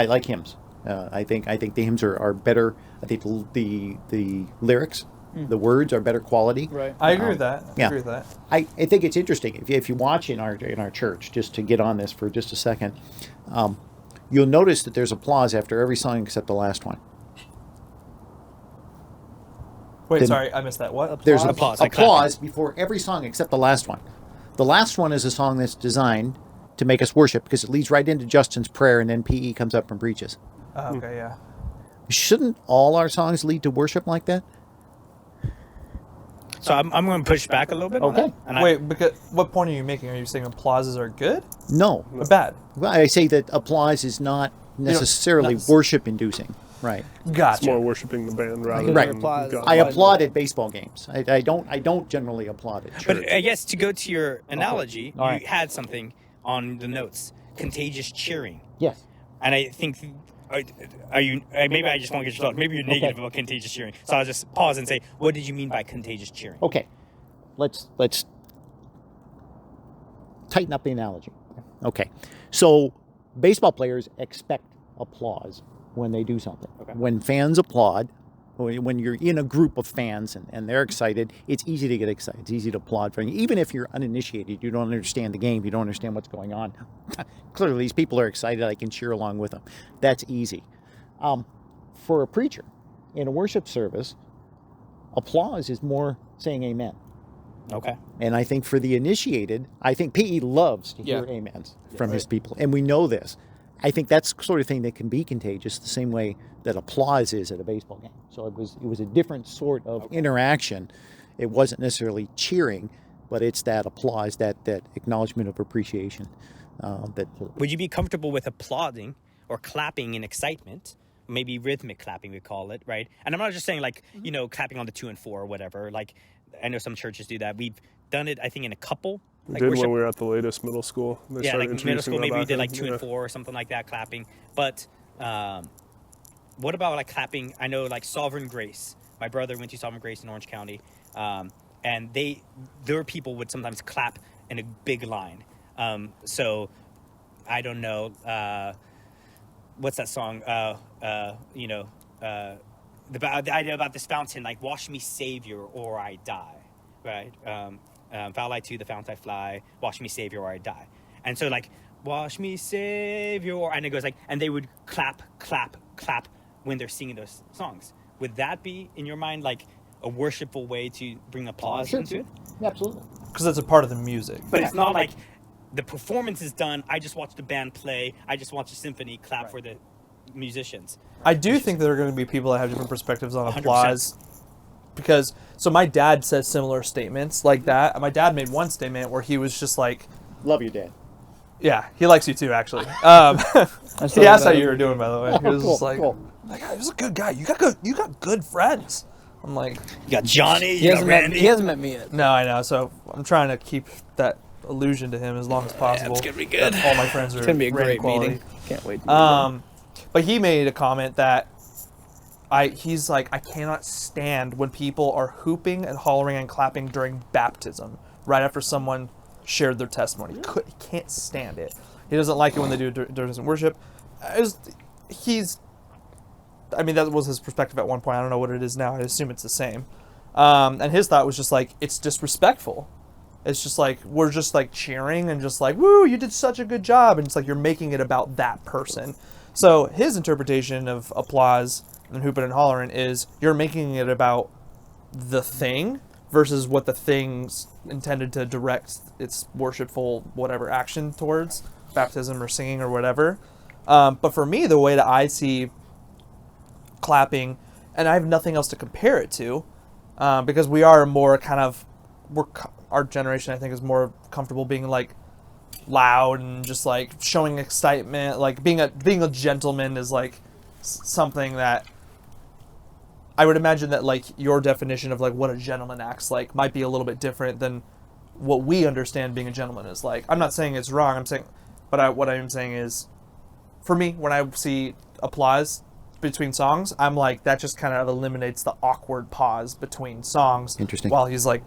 like hymns. I think the hymns are better. I think the lyrics, the words are better quality. right. I agree with that. I yeah. agree with that. I think it's interesting if you watch in our church, just to get on this for just a second, you'll notice that there's applause after every song except the last one. Wait, Then- sorry, I missed that. What? There's Applause, applause before every song except the last one. The last one is a song that's designed to make us worship because it leads right into Justin's prayer, and then PE comes up and preaches. Okay, yeah. Shouldn't all our songs lead to worship like that? So I'm going to push back a little bit on Okay. that. And Wait, because what point are you making? Are you saying applauses are good No. or bad? Well, I say that applause is not necessarily not- worship-inducing. Right. It's Gotcha. more worshiping the band rather Right. than Applause. God. I applaud at baseball games. I don't generally applaud at church. But I guess to go to your analogy, All right. you had something on the notes, contagious cheering. Yes. And I think, are you? Maybe I just want to get your thoughts. Maybe you're negative about contagious cheering. So I'll just pause and say, what did you mean by contagious cheering? Okay. Let's tighten up the analogy. Okay. So baseball players expect applause when they do something. Okay. When fans applaud, when you're in a group of fans and they're excited, it's easy to get excited. It's easy to applaud for you. Even if you're uninitiated, you don't understand the game, you don't understand what's going on. Clearly, these people are excited. I can cheer along with them. That's easy. For a preacher in a worship service, applause is more saying amen. Okay. And I think for the initiated, I think PE loves to hear amens from his people. And we know this. I think that's the sort of thing that can be contagious the same way that applause is at a baseball game. So it was a different sort of interaction. It wasn't necessarily cheering, but it's that applause, that acknowledgement of appreciation. Would you be comfortable with applauding or clapping in excitement? Maybe rhythmic clapping, we call it, right? And I'm not just saying like, clapping on the 2 and 4 or whatever. Like, I know some churches do that. We've done it, I think, in a couple. We Like did worship. when we were at the latest middle school. They Yeah, started like middle introducing school, that maybe we back did in. like 2 and 4 or something like that, clapping. But what about like clapping? I know like Sovereign Grace. My brother went to Sovereign Grace in Orange County, and their people would sometimes clap in a big line. So I don't know, what's that song? The idea about this fountain, like wash me, Savior, or I die, right? Foul I to the fount I fly, wash me, Savior, or I die. And so like, wash me, Savior, and it goes like, and they would clap, clap, clap when they're singing those songs. Would that be, in your mind, like a worshipful way to bring applause into it? Absolutely. Because that's a part of the music. But it's not like the performance is done, I just watched the band play, I just watched a symphony, clap for the musicians. I do think there are going to be people that have different perspectives on 100%. applause. Because, so my dad says similar statements like that. My dad made one statement where he was just like, Love your dad. yeah, he likes you too, actually. He asked how you were doing, by the way. He was just like, he was a good guy. You got good friends. I'm like, You got Johnny, He you got hasn't, met, Randy. he hasn't met me yet. no, I know. So I'm trying to keep that illusion to him as long as possible. it's gonna be good. That all my friends are It's gonna be a Randy great quality. meeting. Can't wait. But he made a comment that he's like, I cannot stand when people are hooping and hollering and clapping during baptism, right after someone shared their testimony. He can't stand it. He doesn't like it when they do it during worship. I mean, that was his perspective at one point. I don't know what it is now. I assume it's the same. And his thought was just like, it's disrespectful. It's just like, we're just like cheering and just like, woo, you did such a good job. And it's like, you're making it about that person. So his interpretation of applause and hooping and hollering is you're making it about the thing versus what the thing's intended to direct its worshipful whatever action towards, baptism or singing or whatever. But for me, the way that I see clapping, and I have nothing else to compare it to, because we are more kind of, our generation I think is more comfortable being like loud and just like showing excitement, like being a gentleman is like something that I would imagine that like your definition of like what a gentleman acts like might be a little bit different than what we understand being a gentleman is like. I'm not saying it's wrong. I'm saying, what I am saying is, for me, when I see applause between songs, I'm like, that just kind of eliminates the awkward pause between songs. Interesting. While he's like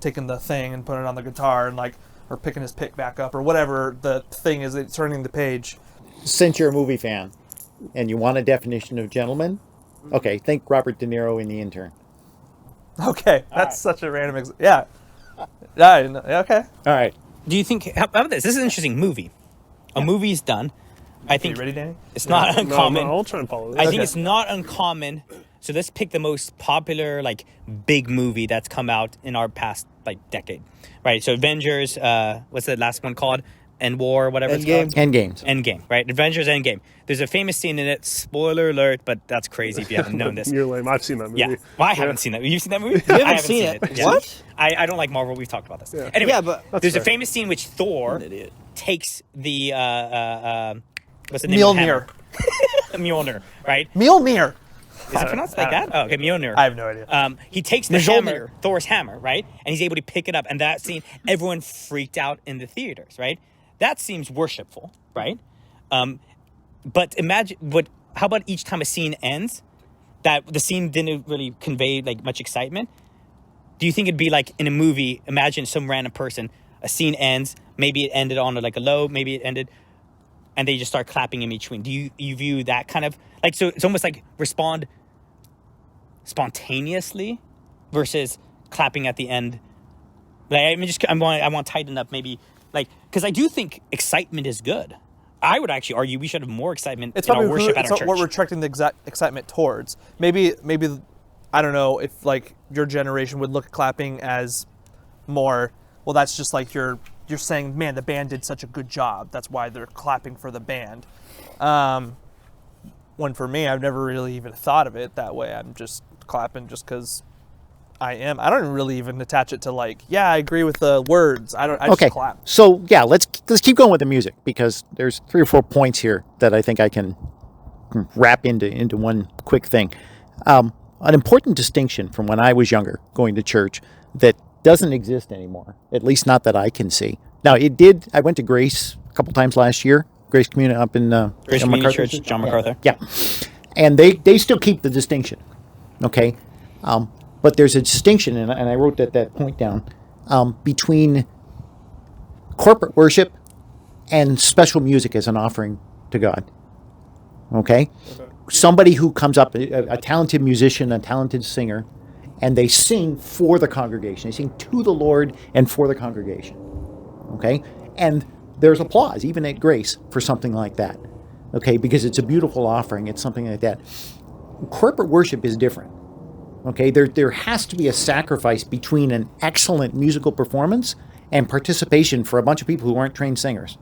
taking the thing and putting it on the guitar and like, or picking his pick back up or whatever the thing is, it's turning the page. Since you're a movie fan and you want a definition of gentleman, okay, think Robert De Niro in The Intern. Okay, that's such a random yeah. Okay. All right. Do you think, how about this? This is an interesting movie. A movie's done. I Are think you ready, Danny? it's not uncommon. No, I'll try and follow this. I think it's not uncommon. So let's pick the most popular, like, big movie that's come out in our past, like, decade. Right? So Avengers, what's the last one called? End War, whatever it's called. Endgames. Endgame, right? Avengers Endgame. There's a famous scene in it. Spoiler alert, but that's crazy if you haven't known this. You're lame. I've seen that movie. Yeah. Well, I haven't seen that. You've seen that movie? You I haven't seen it. Yeah. What? I don't like Marvel. We've talked about this. Anyway, Yeah, but there's a fair. famous scene which Thor An idiot. takes the what's the name of the hammer? Mjolnir, right? Mjolnir. Is it pronounced like that? Oh, okay, Mjolnir. I have no idea. He takes the Mjolnir. hammer, Thor's hammer, right? And he's able to pick it up. And that scene, everyone freaked out in the theaters, right? that seems worshipful, right? But how about each time a scene ends, that the scene didn't really convey like much excitement? Do you think it'd be like in a movie? Imagine some random person, a scene ends, maybe it ended on like a low, maybe it ended, and they just start clapping in between. Do you view that kind of like, so it's almost like respond spontaneously versus clapping at the end? Like, I want to tighten up maybe, like, because I do think excitement is good. I would actually argue we should have more excitement It's in our probably worship at our church. what we're directing the exact excitement towards. Maybe I don't know if like your generation would look at clapping as more. Well, that's just like you're saying, man, the band did such a good job. That's why they're clapping for the band. When for me, I've never really even thought of it that way. I'm just clapping just because I am. I don't really even attach it to like, yeah, I agree with the words. I Okay, just clap. so yeah, let's keep going with the music, because there's 3 or 4 points here that I think I can wrap into one quick thing. An important distinction from when I was younger, going to church, that doesn't exist anymore, at least not that I can see. Now, it did. I went to Grace a couple times last year, Grace Community up in Grace John Community MacArthur. Church, John MacArthur. Yeah, and they still keep the distinction, okay? But there's a distinction, and I wrote that point down, between corporate worship and special music as an offering to God. Okay? Somebody who comes up, a talented musician, a talented singer, and they sing for the congregation. They sing to the Lord and for the congregation. Okay? And there's applause, even at Grace, for something like that. Okay? Because it's a beautiful offering. It's something like that. Corporate worship is different. Okay? There has to be a sacrifice between an excellent musical performance and participation for a bunch of people who aren't trained singers.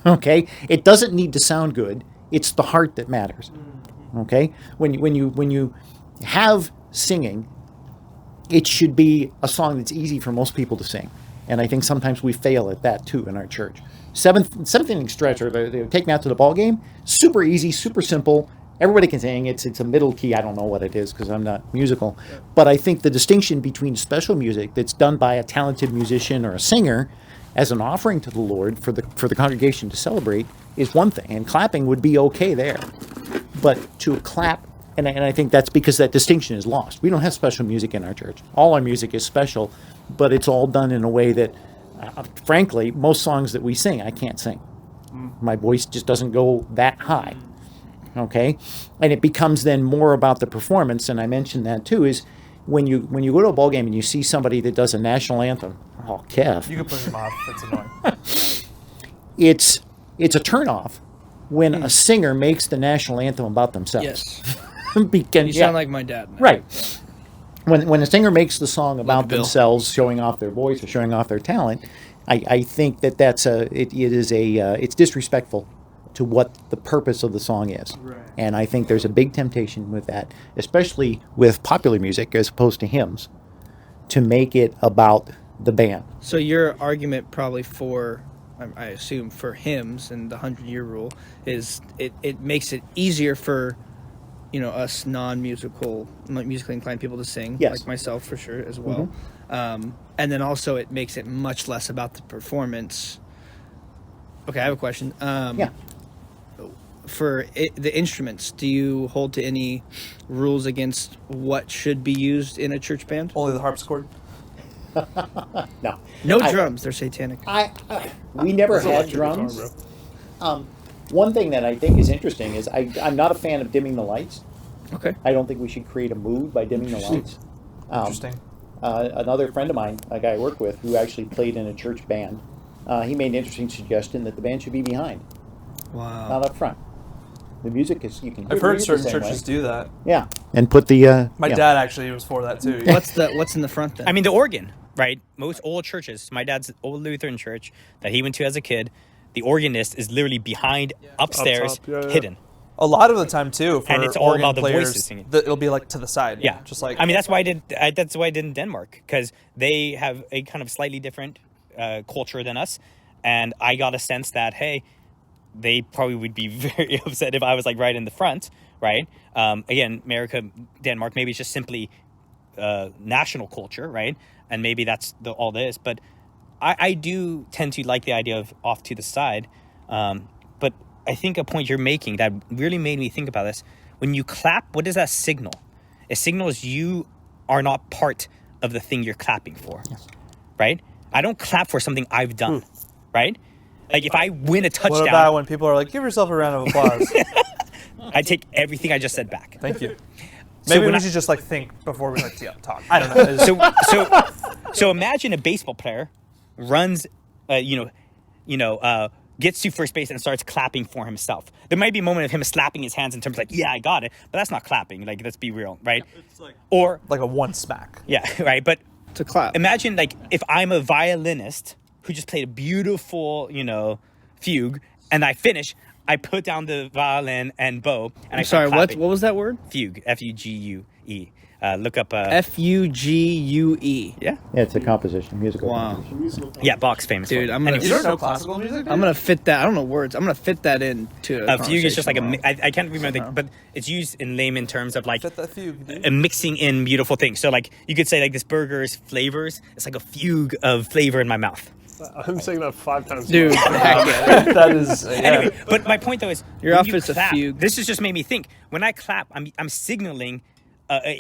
Okay? It doesn't need to sound good. It's the heart that matters. Okay? When you have singing, it should be a song that's easy for most people to sing. And I think sometimes we fail at that too in our church. Seventh inning stretch, or they take me out to the ball game, super easy, super simple. Everybody can sing. It's a middle key. I don't know what it is because I'm not musical. But I think the distinction between special music that's done by a talented musician or a singer as an offering to the Lord for the congregation to celebrate is one thing, and clapping would be okay there. But to clap, and I think that's because that distinction is lost. We don't have special music in our church. All our music is special, but it's all done in a way that, frankly, most songs that we sing, I can't sing. My voice just doesn't go that high. Okay? And it becomes then more about the performance, and I mentioned that too, is when you go to a ball game and you see somebody that does a national anthem, oh, Kev. You can push them off. It's annoying. It's a turnoff when a singer makes the national anthem about themselves. Yes. You sound like my dad. Right. When a singer makes the song about Bill. themselves, showing off their voice or showing off their talent, I think it's disrespectful to what the purpose of the song is. Right. And I think there's a big temptation with that, especially with popular music as opposed to hymns, to make it about the band. So your argument probably for, I assume, for hymns and the 100-year rule is it makes it easier for, us non-musically inclined people to sing, Yes. like myself for sure as well. And then also it makes it much less about the performance. Okay, I have a question. Yeah. For the instruments, do you hold to any rules against what should be used in a church band? Only the harpsichord. No. No drums, they're satanic. We never That's had electric guitar, drums. bro. One thing that I think is interesting is I'm not a fan of dimming the lights. Okay. I don't think we should create a mood by dimming the lights. Interesting. Another friend of mine, a guy I work with, who actually played in a church band, he made an interesting suggestion that the band should be behind, Wow. not up front. The music is, you can hear I've heard the certain same churches way. do that. Yeah, and put the My dad actually was for that too. What's in the front then? I mean, the organ, right? Most old churches, my dad's old Lutheran church that he went to as a kid, the organist is literally behind, upstairs, Up top, yeah. hidden. A lot of the time too, for And it's all organ about the players, voices singing. it'll be like to the side. Yeah, just like I mean, that's why I did in Denmark, because they have a kind of slightly different culture than us, and I got a sense that they probably would be very upset if I was like right in the front, right? Again, America, Denmark, maybe it's just simply national culture, right? And maybe that's all this, but I do tend to like the idea of off to the side, but I think a point you're making that really made me think about this. When you clap, what does that signal? It signals you are not part of the thing you're clapping for, right? I don't clap for something I've done, right? Like if I win a touchdown, What about when people are like, give yourself a round of applause? I take everything I just said back. Thank you. So Maybe when we I- should just like think before we like talk. I don't know. So imagine a baseball player runs, gets to first base and starts clapping for himself. There might be a moment of him slapping his hands in terms of like, yeah, I got it, but that's not clapping. Like, let's be real, right? It's like Or like a one smack. yeah, right. But To clap. imagine like if I'm a violinist who just played a beautiful, fugue, and I finish, I put down the violin and bow, and I'm sorry, what clapping. was that word? Fugue? F-U-G-U-E. Look up. F-U-G-U-E. Yeah, Yeah, it's a composition, musical Wow. composition. yeah. Bach's famous. Dude, for it. I'm gonna- Anyways, You don't know classical music? Dude? I'm going to fit that. I don't know words. I'm going to fit that into a fugue is just like conversation I can't remember, Somehow. but it's used in layman terms of like Fit that fugue, dude. mixing in beautiful things. So like you could say like this burger's flavors. It's like a fugue of flavor in my mouth. I'm saying that 5 times. Dude, heck yeah. That is. Anyway, but my point though is Your when you outfit's a clap, fugue. This has just made me think. When I clap, I'm signaling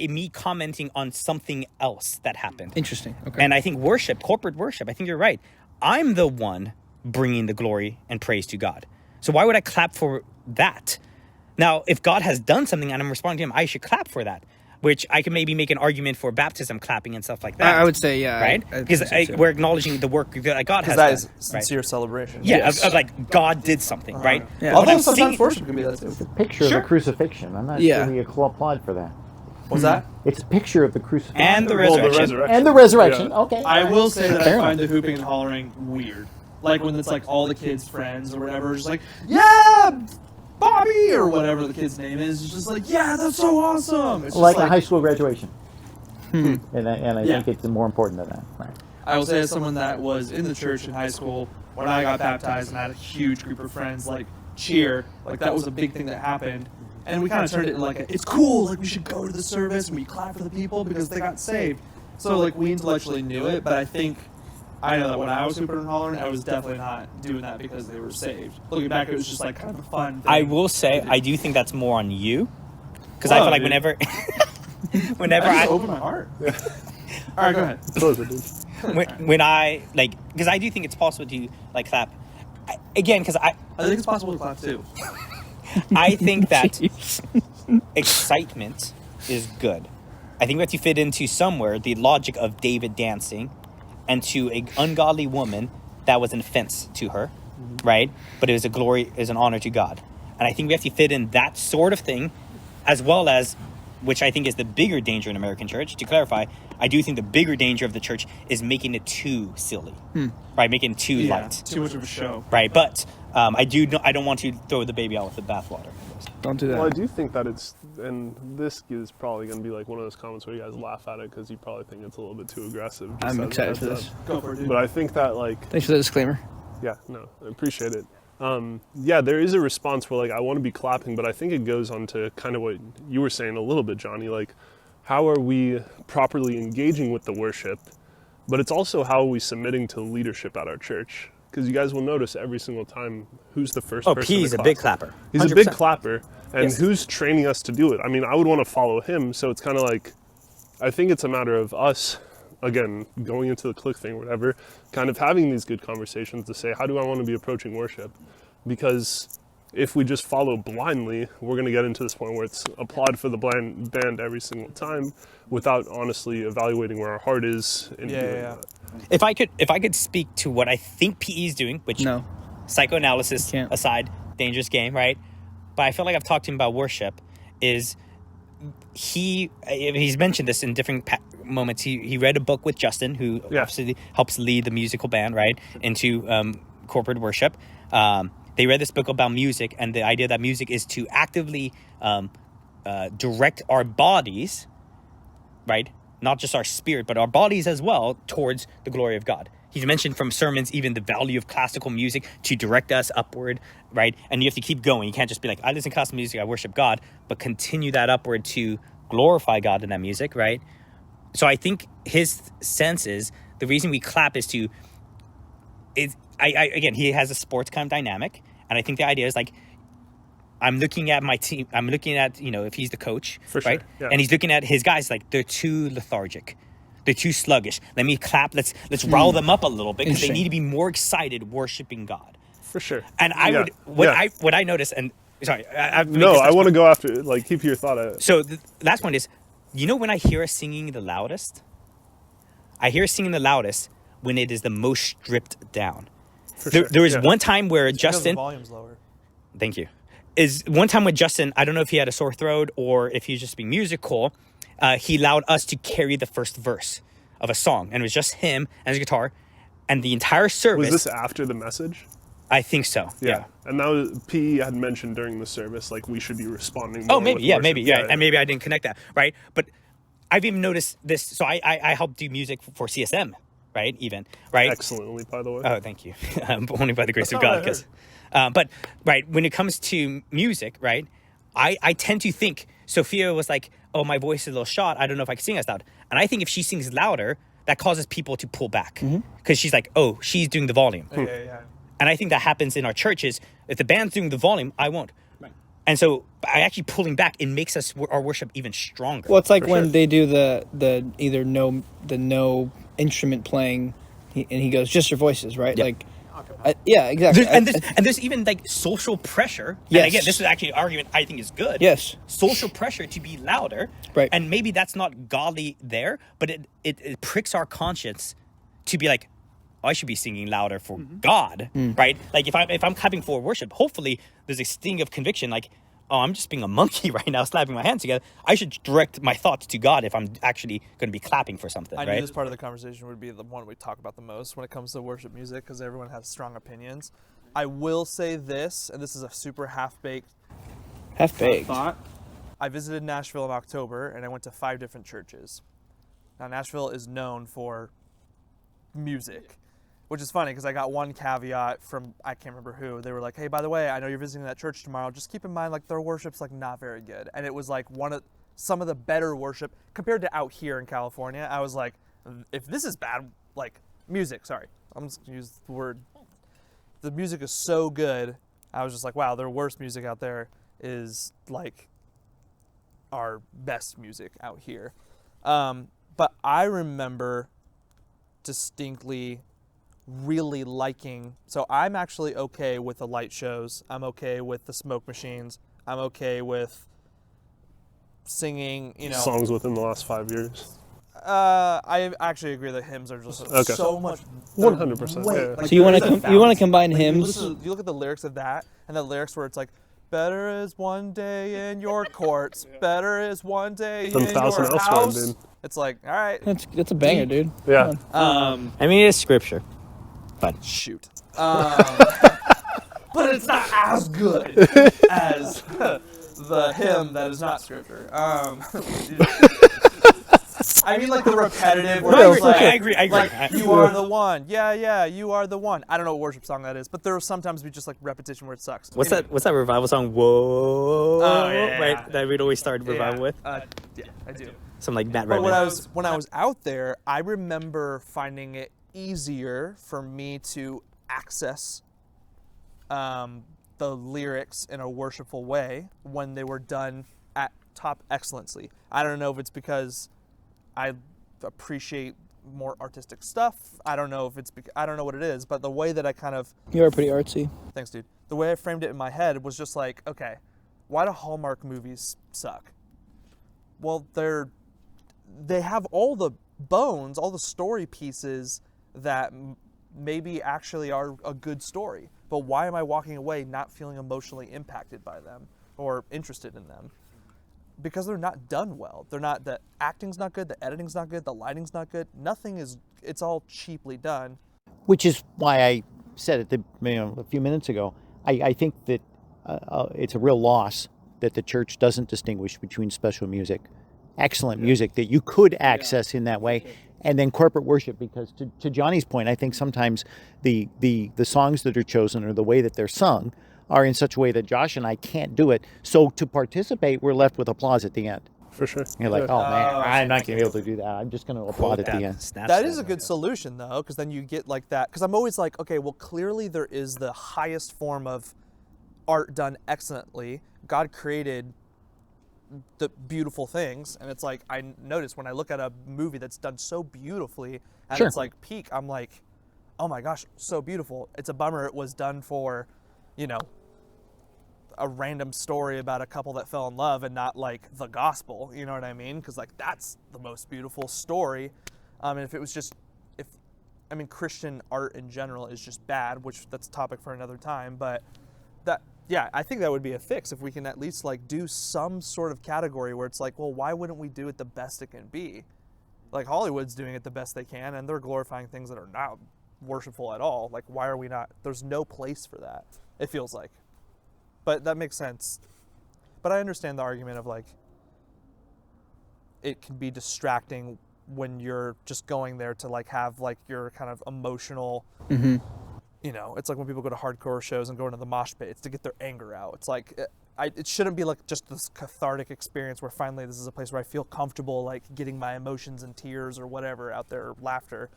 me commenting on something else that happened. Interesting. Okay. And I think corporate worship, I think you're right. I'm the one bringing the glory and praise to God. So why would I clap for that? Now, if God has done something and I'm responding to him, I should clap for that, which I can maybe make an argument for baptism clapping and stuff like that. I would say, yeah. Right? I Because think so, too. we're acknowledging the work that God has Because that done. is right? sincere celebration. Yeah, Yes. of like God did something, right? Yeah. But Although I'm sometimes singing- worship can be that too. Picture Sure. of the crucifixion. I'm not Yeah. sure we applaud for that. What's that? It's a picture of the crucifixion. And the Well, the resurrection. resurrection. And the resurrection. Yeah. Okay. I will say that Fair I find enough. the hooping and hollering weird. Like when it's like all the kids' friends or whatever, just like, yeah, Bobby or whatever the kid's name is, it's just like, yeah, that's so awesome. It's just Like a high school graduation. Hmm. And I Yeah. think it's more important than that. Right. I will say as someone that was in the church in high school, when I got baptized and I had a huge group of friends like cheer, like that was a big thing that happened. And we kind of turned it into like, it's cool, like we should go to the service and we clap for the people because they got saved. So like we intellectually knew it, but I know that when I was hooping and hollering, I was definitely not doing that because they were saved. Looking back, it was just like kind of a fun thing. I will say, I do think that's more on you. Because I Whoa, feel like dude. whenever I just I opened my heart. All right, go ahead. Close it, dude. when I like, because I do think it's possible to like clap. Again, because I think it's possible to clap too. I think that Jeez. excitement is good. I think we have to fit into somewhere the logic of David dancing and to an ungodly woman that was an offense to her, right? But it was a glory, is an honor to God. And I think we have to fit in that sort of thing as well as, which I think is the bigger danger in American church. To clarify, I do think the bigger danger of the church is making it too silly, right? Making it too Yeah, light, too much of a show. right? But I don't want to throw the baby out with the bathwater. Don't do that. Well, I do think that it's, and this is probably going to be like one of those comments where you guys laugh at it because you probably think it's a little bit too aggressive. just I'm as a excited for heads this. up. Go for it, dude. But I think that like, Thanks for the disclaimer. yeah, no, I appreciate it. Yeah, there is a response where like I want to be clapping, but I think it goes on to kind of what you were saying a little bit, Johnny. Like, how are we properly engaging with the worship? But it's also how are we submitting to leadership at our church? Because you guys will notice every single time who's the first Oh, person. P is to a big clap. clapper. He's a big 100%. clapper, and Yes. who's training us to do it? I mean, I would want to follow him, so it's kind of like, I think it's a matter of us, again, going into the click thing, whatever, kind of having these good conversations to say, how do I want to be approaching worship? Because if we just follow blindly, we're going to get into this point where it's applaud for the band every single time without honestly evaluating where our heart is in Yeah, doing yeah. that. If I could speak to what I think PE is doing, which No. psychoanalysis Can't. aside, dangerous game, right? But I feel like I've talked to him about worship. Is he's mentioned this in different moments. He read a book with Justin, who Yeah. obviously helps lead the musical band, right, into corporate worship. They read this book about music and the idea that music is to actively direct our bodies, right? Not just our spirit, but our bodies as well, towards the glory of God. He's mentioned from sermons even the value of classical music to direct us upward, right? And you have to keep going. You can't just be like, I listen to classical music, I worship God, but continue that upward to glorify God in that music, right? So I think his sense is the reason we clap is to again, he has a sports kind of dynamic, and I think the idea is like, I'm looking at my team. I'm looking at, if he's the coach, For sure, right? yeah. And he's looking at his guys like they're too lethargic. They're too sluggish. Let me clap. Let's rile them up a little bit because they Interesting. need to be more excited worshiping God. For sure. And what I noticed, and sorry, I want to go after, like, keep your thought out. So the last point is, when I hear us singing the loudest, I hear us singing the loudest when it is the most stripped down. There was one time where Because Justin, the volume's lower. thank you, is one time with Justin, I don't know if he had a sore throat or if he was just being musical, he allowed us to carry the first verse of a song, and it was just him and his guitar, and the entire service. Was this after the message? I think so. Yeah. And that was, P had mentioned during the service, like, we should be responding more. Oh, maybe, with yeah, worship. maybe, yeah, and maybe I didn't connect that, right? But I've even noticed this. So I helped do music for CSM, right? Even, right? Excellently, by the way. Oh, thank you. Only by the grace That's of not God. what I Because, but right, when it comes to music, right, I tend to think Sophia was like, oh, my voice is a little shot. I don't know if I can sing as loud. And I think if she sings louder, that causes people to pull back because she's like, oh, she's doing the volume. Yeah. And I think that happens in our churches. If the band's doing the volume, I won't. Right. And so I actually pulling back, it makes our worship even stronger. Well, it's like For when sure. they do the either no instrument playing, and he goes, just your voices, right? Yep. Like, yeah, exactly. There's even like social pressure. Yes. And again, this is actually an argument I think is good. Yes. Social pressure to be louder. Right. And maybe that's not godly there, but it pricks our conscience to be like, I should be singing louder for God, right? Like if I'm clapping for worship, hopefully there's a sting of conviction, like, oh, I'm just being a monkey right now, slapping my hands together. I should direct my thoughts to God if I'm actually going to be clapping for something, I right? knew this part of the conversation would be the one we talk about the most when it comes to worship music because everyone has strong opinions. I will say this, and this is a super half-baked half-baked. thought. I visited Nashville in October, and I went to 5 different churches. Now, Nashville is known for music, which is funny because I got one caveat from, I can't remember who. They were like, hey, by the way, I know you're visiting that church tomorrow. Just keep in mind, like, their worship's, like, not very good. And it was, like, some of the better worship compared to out here in California. I was like, if this is bad, like, music, sorry. I'm just going to use the word. The music is so good. I was just like, wow, their worst music out there is, like, our best music out here. But I remember distinctly really liking, so I'm actually okay with the light shows. I'm okay with the smoke machines. I'm okay with singing, Songs within the last 5 years. I actually agree that hymns are just Okay. so much 100%, way- yeah. like, So you there want is a to balance. combine Like, hymns? you look at the lyrics of that, and the lyrics where it's like, better is one day in your courts, better is one day Than in 1,000 your elsewhere, house. dude. It's like, all right, That's a banger, dude. Yeah. I mean, it's scripture. But shoot. But it's not as good as the hymn that is not scripture. I mean, like the repetitive. Where No, it's like, I agree. Like, you are the one. Yeah, you are the one. I don't know what worship song that is, but there will sometimes be just like repetition where it sucks. What's Anyway. that revival song? Whoa. Oh, yeah. Right? That we'd always start revival Yeah, with. yeah, I do. Something like Matt But Redman. when I was out there, I remember finding it easier for me to access the lyrics in a worshipful way when they were done at top excellency. I don't know if it's because I appreciate more artistic stuff. I don't know if it's I don't know what it is, but the way that I kind of You are pretty artsy. thanks, dude. The way I framed it in my head was just like, okay, why do Hallmark movies suck? Well, they have all the bones, all the story pieces that maybe actually are a good story. But why am I walking away not feeling emotionally impacted by them or interested in them? Because they're not done well. The acting's not good, the editing's not good, the lighting's not good. Nothing is, it's all cheaply done. Which is why I said a few minutes ago, I think that it's a real loss that the church doesn't distinguish between special music, excellent music that you could access in that way, and then corporate worship. Because to Johnny's point, I think sometimes the songs that are chosen or the way that they're sung are in such a way that Josh and I can't do it. So to participate, we're left with applause at the end. For sure. You're like, Yeah. oh man, I'm not going to be able to do that. I'm just going to applaud at the end. Snatch That is a good solution, though, because then you get like that. Because I'm always like, okay, well, clearly there is the highest form of art done excellently. God created the beautiful things, and it's like I notice when I look at a movie that's done so beautifully and Sure. it's like peak, I'm like, oh my gosh, so beautiful. It's a bummer it was done for, you know, a random story about a couple that fell in love and not like the gospel, you know what I mean? Because like that's the most beautiful story. And if it was just, I mean, Christian art in general is just bad, which that's a topic for another time. But that, yeah, I think that would be a fix if we can at least like do some sort of category where it's like, well, why wouldn't we do it the best it can be? Like Hollywood's doing it the best they can, and they're glorifying things that are not worshipful at all. Like, why are we not? There's no place for that, it feels like. But that makes sense. But I understand the argument of like, it can be distracting when you're just going there to like have like your kind of emotional, you know, it's like when people go to hardcore shows and go into the mosh pit, it's to get their anger out. It's like, it shouldn't be like just this cathartic experience where finally this is a place where I feel comfortable like getting my emotions and tears or whatever out there, laughter.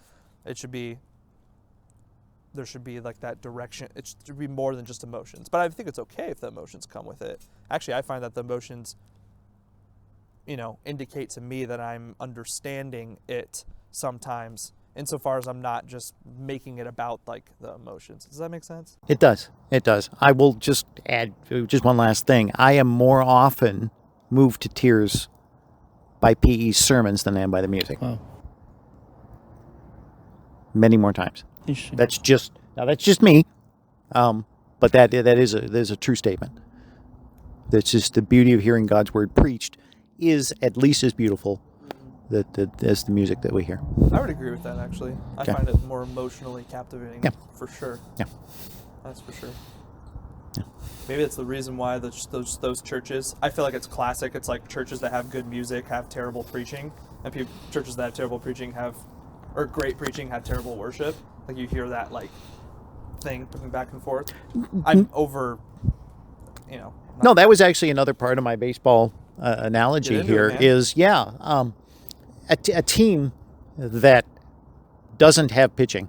It should be, there should be like that direction. It should be more than just emotions. But I think it's okay if the emotions come with it. Actually, I find that the emotions, you know, indicate to me that I'm understanding it sometimes, insofar as I'm not just making it about like the emotions. Does that make sense? It does. It does. I will just add just one last thing. I am more often moved to tears by PE sermons than I am by the music. Wow. Many more times. Interesting. That's just me. But that is a true statement. That's just the beauty of hearing God's word preached is at least as beautiful as the music that we hear. I would agree with that, actually. I Okay. find it more emotionally captivating, Yeah. for sure. Yeah. That's for sure. Yeah. Maybe that's the reason why those churches, I feel like it's classic. It's like churches that have good music have terrible preaching, and churches that have terrible preaching or great preaching have terrible worship. Like you hear that like thing going back and forth. I'm over, you know. No, that was actually another part of my baseball analogy Get into here. it, man. Is a team that doesn't have pitching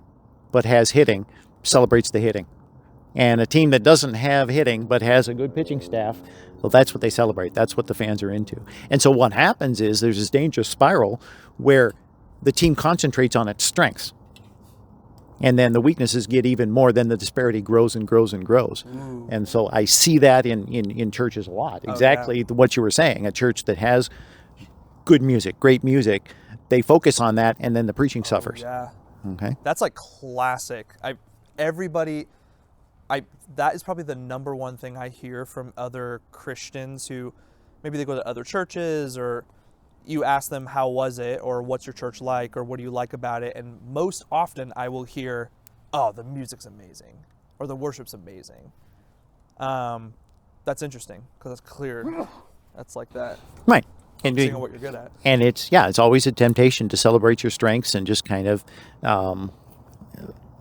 but has hitting celebrates the hitting, and a team that doesn't have hitting but has a good pitching staff, well, that's what they celebrate. That's what the fans are into. And so what happens is there's this dangerous spiral where the team concentrates on its strengths, and then the weaknesses get even more. Then the disparity grows and grows and grows. Ooh. And so I see that in churches a lot. Exactly what you were saying. A church that has good music, great music, they focus on that, and then the preaching suffers. Yeah. Okay. That's like classic. That is probably the number one thing I hear from other Christians who maybe they go to other churches, or you ask them, how was it, or what's your church like, or what do you like about it? And most often I will hear, oh, the music's amazing, or the worship's amazing. That's interesting, because that's clear. That's like that. Right. And Seeing what you're good at. And it's always a temptation to celebrate your strengths and just kind of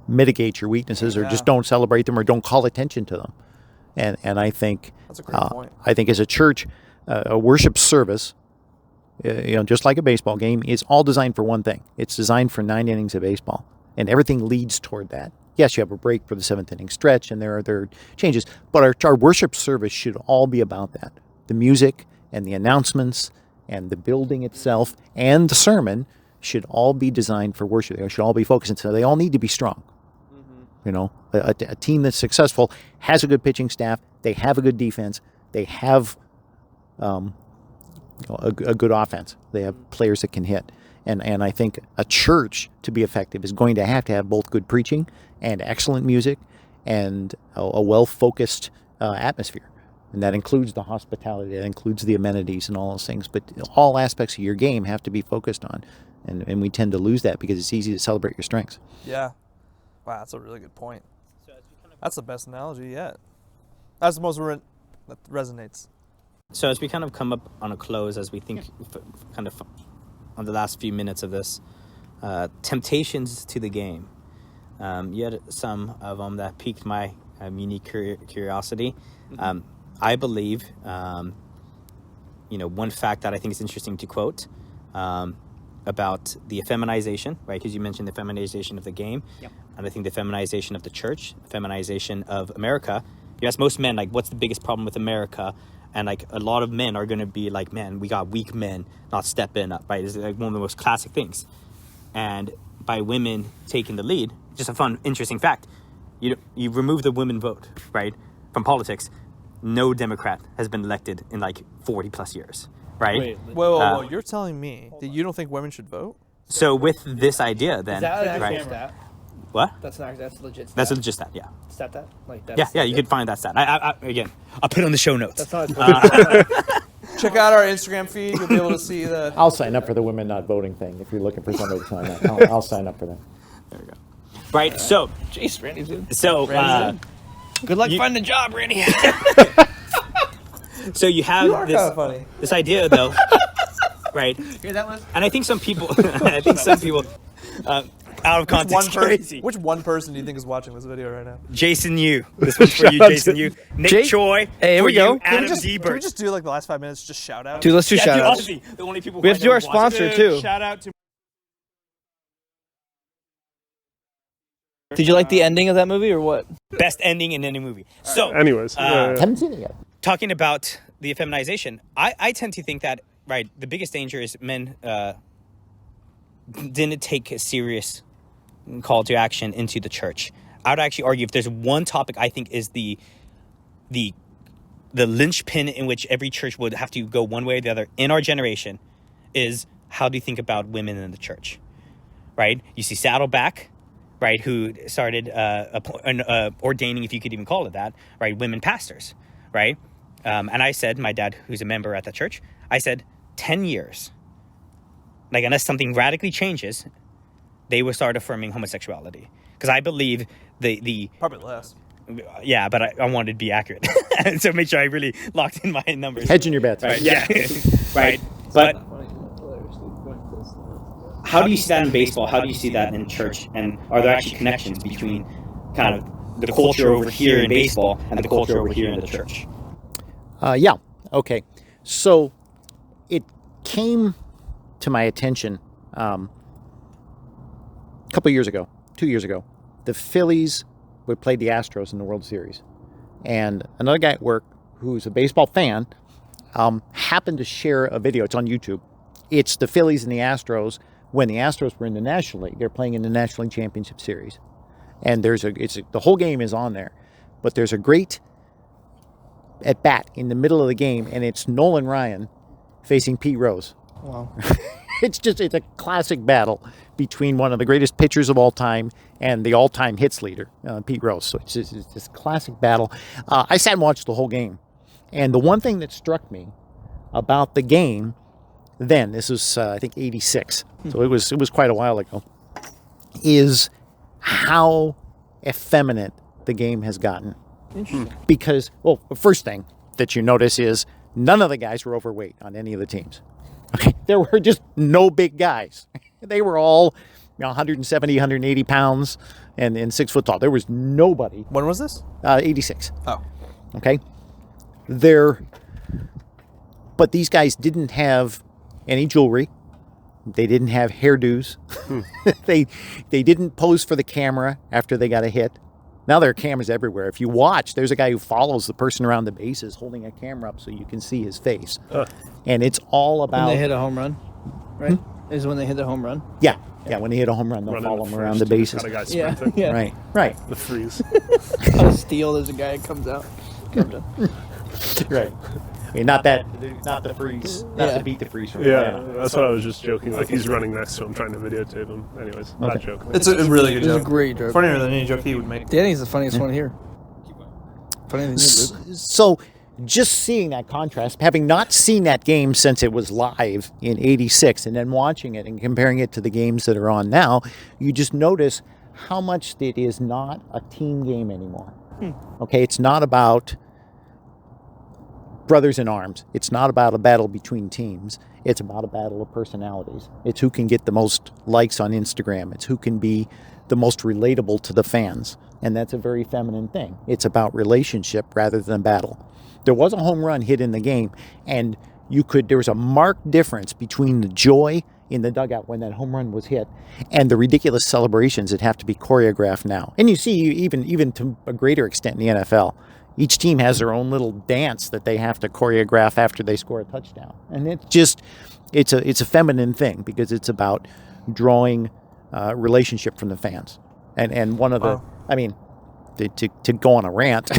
mitigate your weaknesses, or Yeah. just don't celebrate them, or don't call attention to them. And I think That's a great point. I think as a church, a worship service, just like a baseball game, is all designed for one thing. It's designed for 9 innings of baseball, and everything leads toward that. Yes, you have a break for the 7th inning stretch, and there are changes, but our worship service should all be about that. The music and the announcements and the building itself and the sermon should all be designed for worship. They should all be focused, and so they all need to be strong. You know, a team that's successful has a good pitching staff. They have a good defense. They have a good offense. They have players that can hit. And I think a church, to be effective, is going to have both good preaching and excellent music and a well-focused atmosphere. And that includes the hospitality, that includes the amenities and all those things. But all aspects of your game have to be focused on. And we tend to lose that because it's easy to celebrate your strengths. Yeah. Wow, that's a really good point. That's the best analogy yet. That's the most that resonates. So as we kind of come up on a close, as we think kind of on the last few minutes of this, temptations to the game. You had some of them that piqued my unique curiosity. I believe one fact that I think is interesting to quote about the feminization, right? Because you mentioned the feminization of the game, and I think the feminization of the church, feminization of America. You ask most men, like, what's the biggest problem with America? And like a lot of men are going to be like, man, we got weak men not stepping up, right? It's like one of the most classic things. And by women taking the lead, just a fun, interesting fact, you remove the women vote, right, from politics. No Democrat has been elected in like 40 plus years, right? Wait, Whoa, you're telling me that you don't think women should vote? So with this idea, then, is that right? stat? What? That's legit. Stat. That's a legit stat, yeah. Stat that? Like that's Yeah, you could find that stat. Again, I'll put it on the show notes. That's not. Check out our Instagram feed. You'll be able to see the. I'll sign up for the women not voting thing if you're looking for somebody to sign up. I'll sign up for that. There we go. Right, so, Jeez, Randy's in. so, Good luck finding a job, Randy. so you have You are kind of funny. this idea, though, right? Hear that one? And I think some people, out of context, crazy. Which one person do you think is watching this video right now? Jason Yu. This one's for you, Shout out Jason to- Yu. Nick Jake- Choi. Hey, here for we go. you, Can we Adam Can we Diebert. just do like the last 5 minutes, just shout out? Dude, let's do shout dude, outs. honestly, the only people We have who to do our I know watch it. sponsor too. Shout out to Did you like the ending of that movie or what? Best ending in any movie. So, Anyways, Haven't seen it yet. talking about the feminization, I tend to think that, right, the biggest danger is men didn't take a serious call to action into the church. I would actually argue if there's one topic I think is the linchpin in which every church would have to go one way or the other in our generation is how do you think about women in the church, right? You see Saddleback, right, who started ordaining, if you could even call it that, right, women pastors, right? And I said, my dad, who's a member at that church, I said, 10 years, like unless something radically changes, they will start affirming homosexuality. Because I believe the Probably less. yeah, but I wanted to be accurate. So make sure I really locked in my numbers. Hedging your bets. Right, yeah. Right. But how do you see that in baseball? How do you see that in church? And are there actually connections between kind of the culture over here in baseball and the culture over here in the church? Yeah. Okay. So it came to my attention a couple years ago, 2 years ago. The Phillies would play the Astros in the World Series. And another guy at work who's a baseball fan happened to share a video. It's on YouTube. It's the Phillies and the Astros when the Astros were in the National League. They're playing in the National League Championship Series. And the whole game is on there. But there's a great at bat in the middle of the game, and it's Nolan Ryan facing Pete Rose. Wow. It's a classic battle between one of the greatest pitchers of all time and the all-time hits leader, Pete Rose. So it's this classic battle. I sat and watched the whole game, and the one thing that struck me about the game then, this was I think '86, so it was quite a while ago, is how effeminate the game has gotten. Interesting. Because, well, the first thing that you notice is none of the guys were overweight on any of the teams. Okay, there were just no big guys. They were all 170, 180 pounds and 6 foot tall. There was nobody. When was this? 86. Oh. Okay. But these guys didn't have any jewelry. They didn't have hairdos. They didn't pose for the camera after they got a hit. Now there are cameras everywhere. If you watch, there's a guy who follows the person around the bases holding a camera up so you can see his face. And it's all about... When they hit a home run, right? Is when they hit the home run. Yeah, when they hit a home run, they'll running follow the them around first, the bases. got a guy Yeah, sprinting. yeah. Right. The freeze. On a steal, there's a guy that comes out. Right. I mean, not the freeze, not Yeah. to beat the freeze from Yeah, that's what I was just joking. Like he's running next to him, trying to videotape him. Anyways, not Okay. joking. It's a really good It's a joke. great joke. Funnier than any joke he would make. Danny's the funniest one here. Funnier than you, Luke. So just seeing that contrast, having not seen that game since it was live in '86, and then watching it and comparing it to the games that are on now, you just notice how much it is not a team game anymore. Okay, it's not about brothers in arms. It's not about a battle between teams. It's about a battle of personalities. It's who can get the most likes on Instagram. It's who can be the most relatable to the fans. And that's a very feminine thing. It's about relationship rather than battle. There was a home run hit in the game, and there was a marked difference between the joy in the dugout when that home run was hit and the ridiculous celebrations that have to be choreographed now. And you see even to a greater extent in the NFL, each team has their own little dance that they have to choreograph after they score a touchdown. And it's a feminine thing because it's about drawing relationship from the fans. And one of the, I mean, to go on a rant,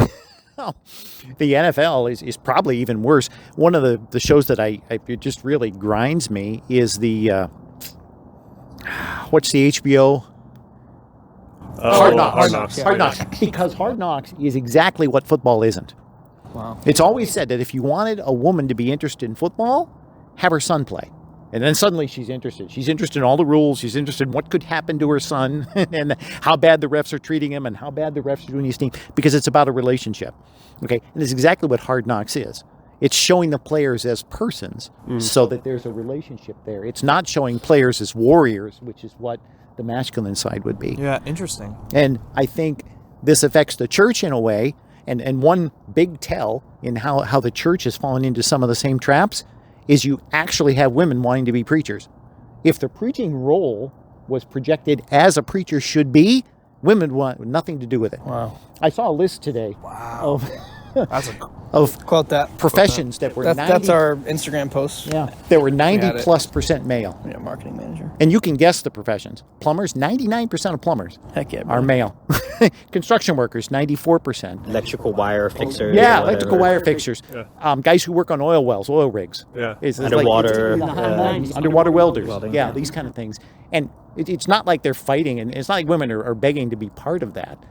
the NFL is probably even worse. One of the shows that it just really grinds me is the what's the HBO? Hard Knocks. Hard Knocks. Because Hard Knocks is exactly what football isn't. Wow. It's always said that if you wanted a woman to be interested in football, have her son play. And then suddenly she's interested. She's interested in all the rules. She's interested in what could happen to her son and how bad the refs are treating him and how bad the refs are doing his team, because it's about a relationship. Okay? And it's exactly what Hard Knocks is. It's showing the players as persons so that there's a relationship there. It's not showing players as warriors, which is what the masculine side would be. Yeah, interesting. And I think this affects the church in a way. And one big tell in how the church has fallen into some of the same traps is you actually have women wanting to be preachers. If the preaching role was projected as a preacher should be, women want nothing to do with it. Wow. I saw a list today That's of Quote that. professions that were That's our Instagram post. yeah, that were Got it. 90+% male. Yeah, marketing manager. And you can guess the professions. Plumbers, 99% of plumbers Heck yeah, are bro. male. Construction workers, 94%. Electrical wire fixers. Yeah, whatever. electrical wire fixers. Guys who work on oil wells, oil rigs. Yeah. It's Underwater, underwater welders. welding. Yeah, these kind of things. And it's not like they're fighting, and it's not like women are begging to be part of that,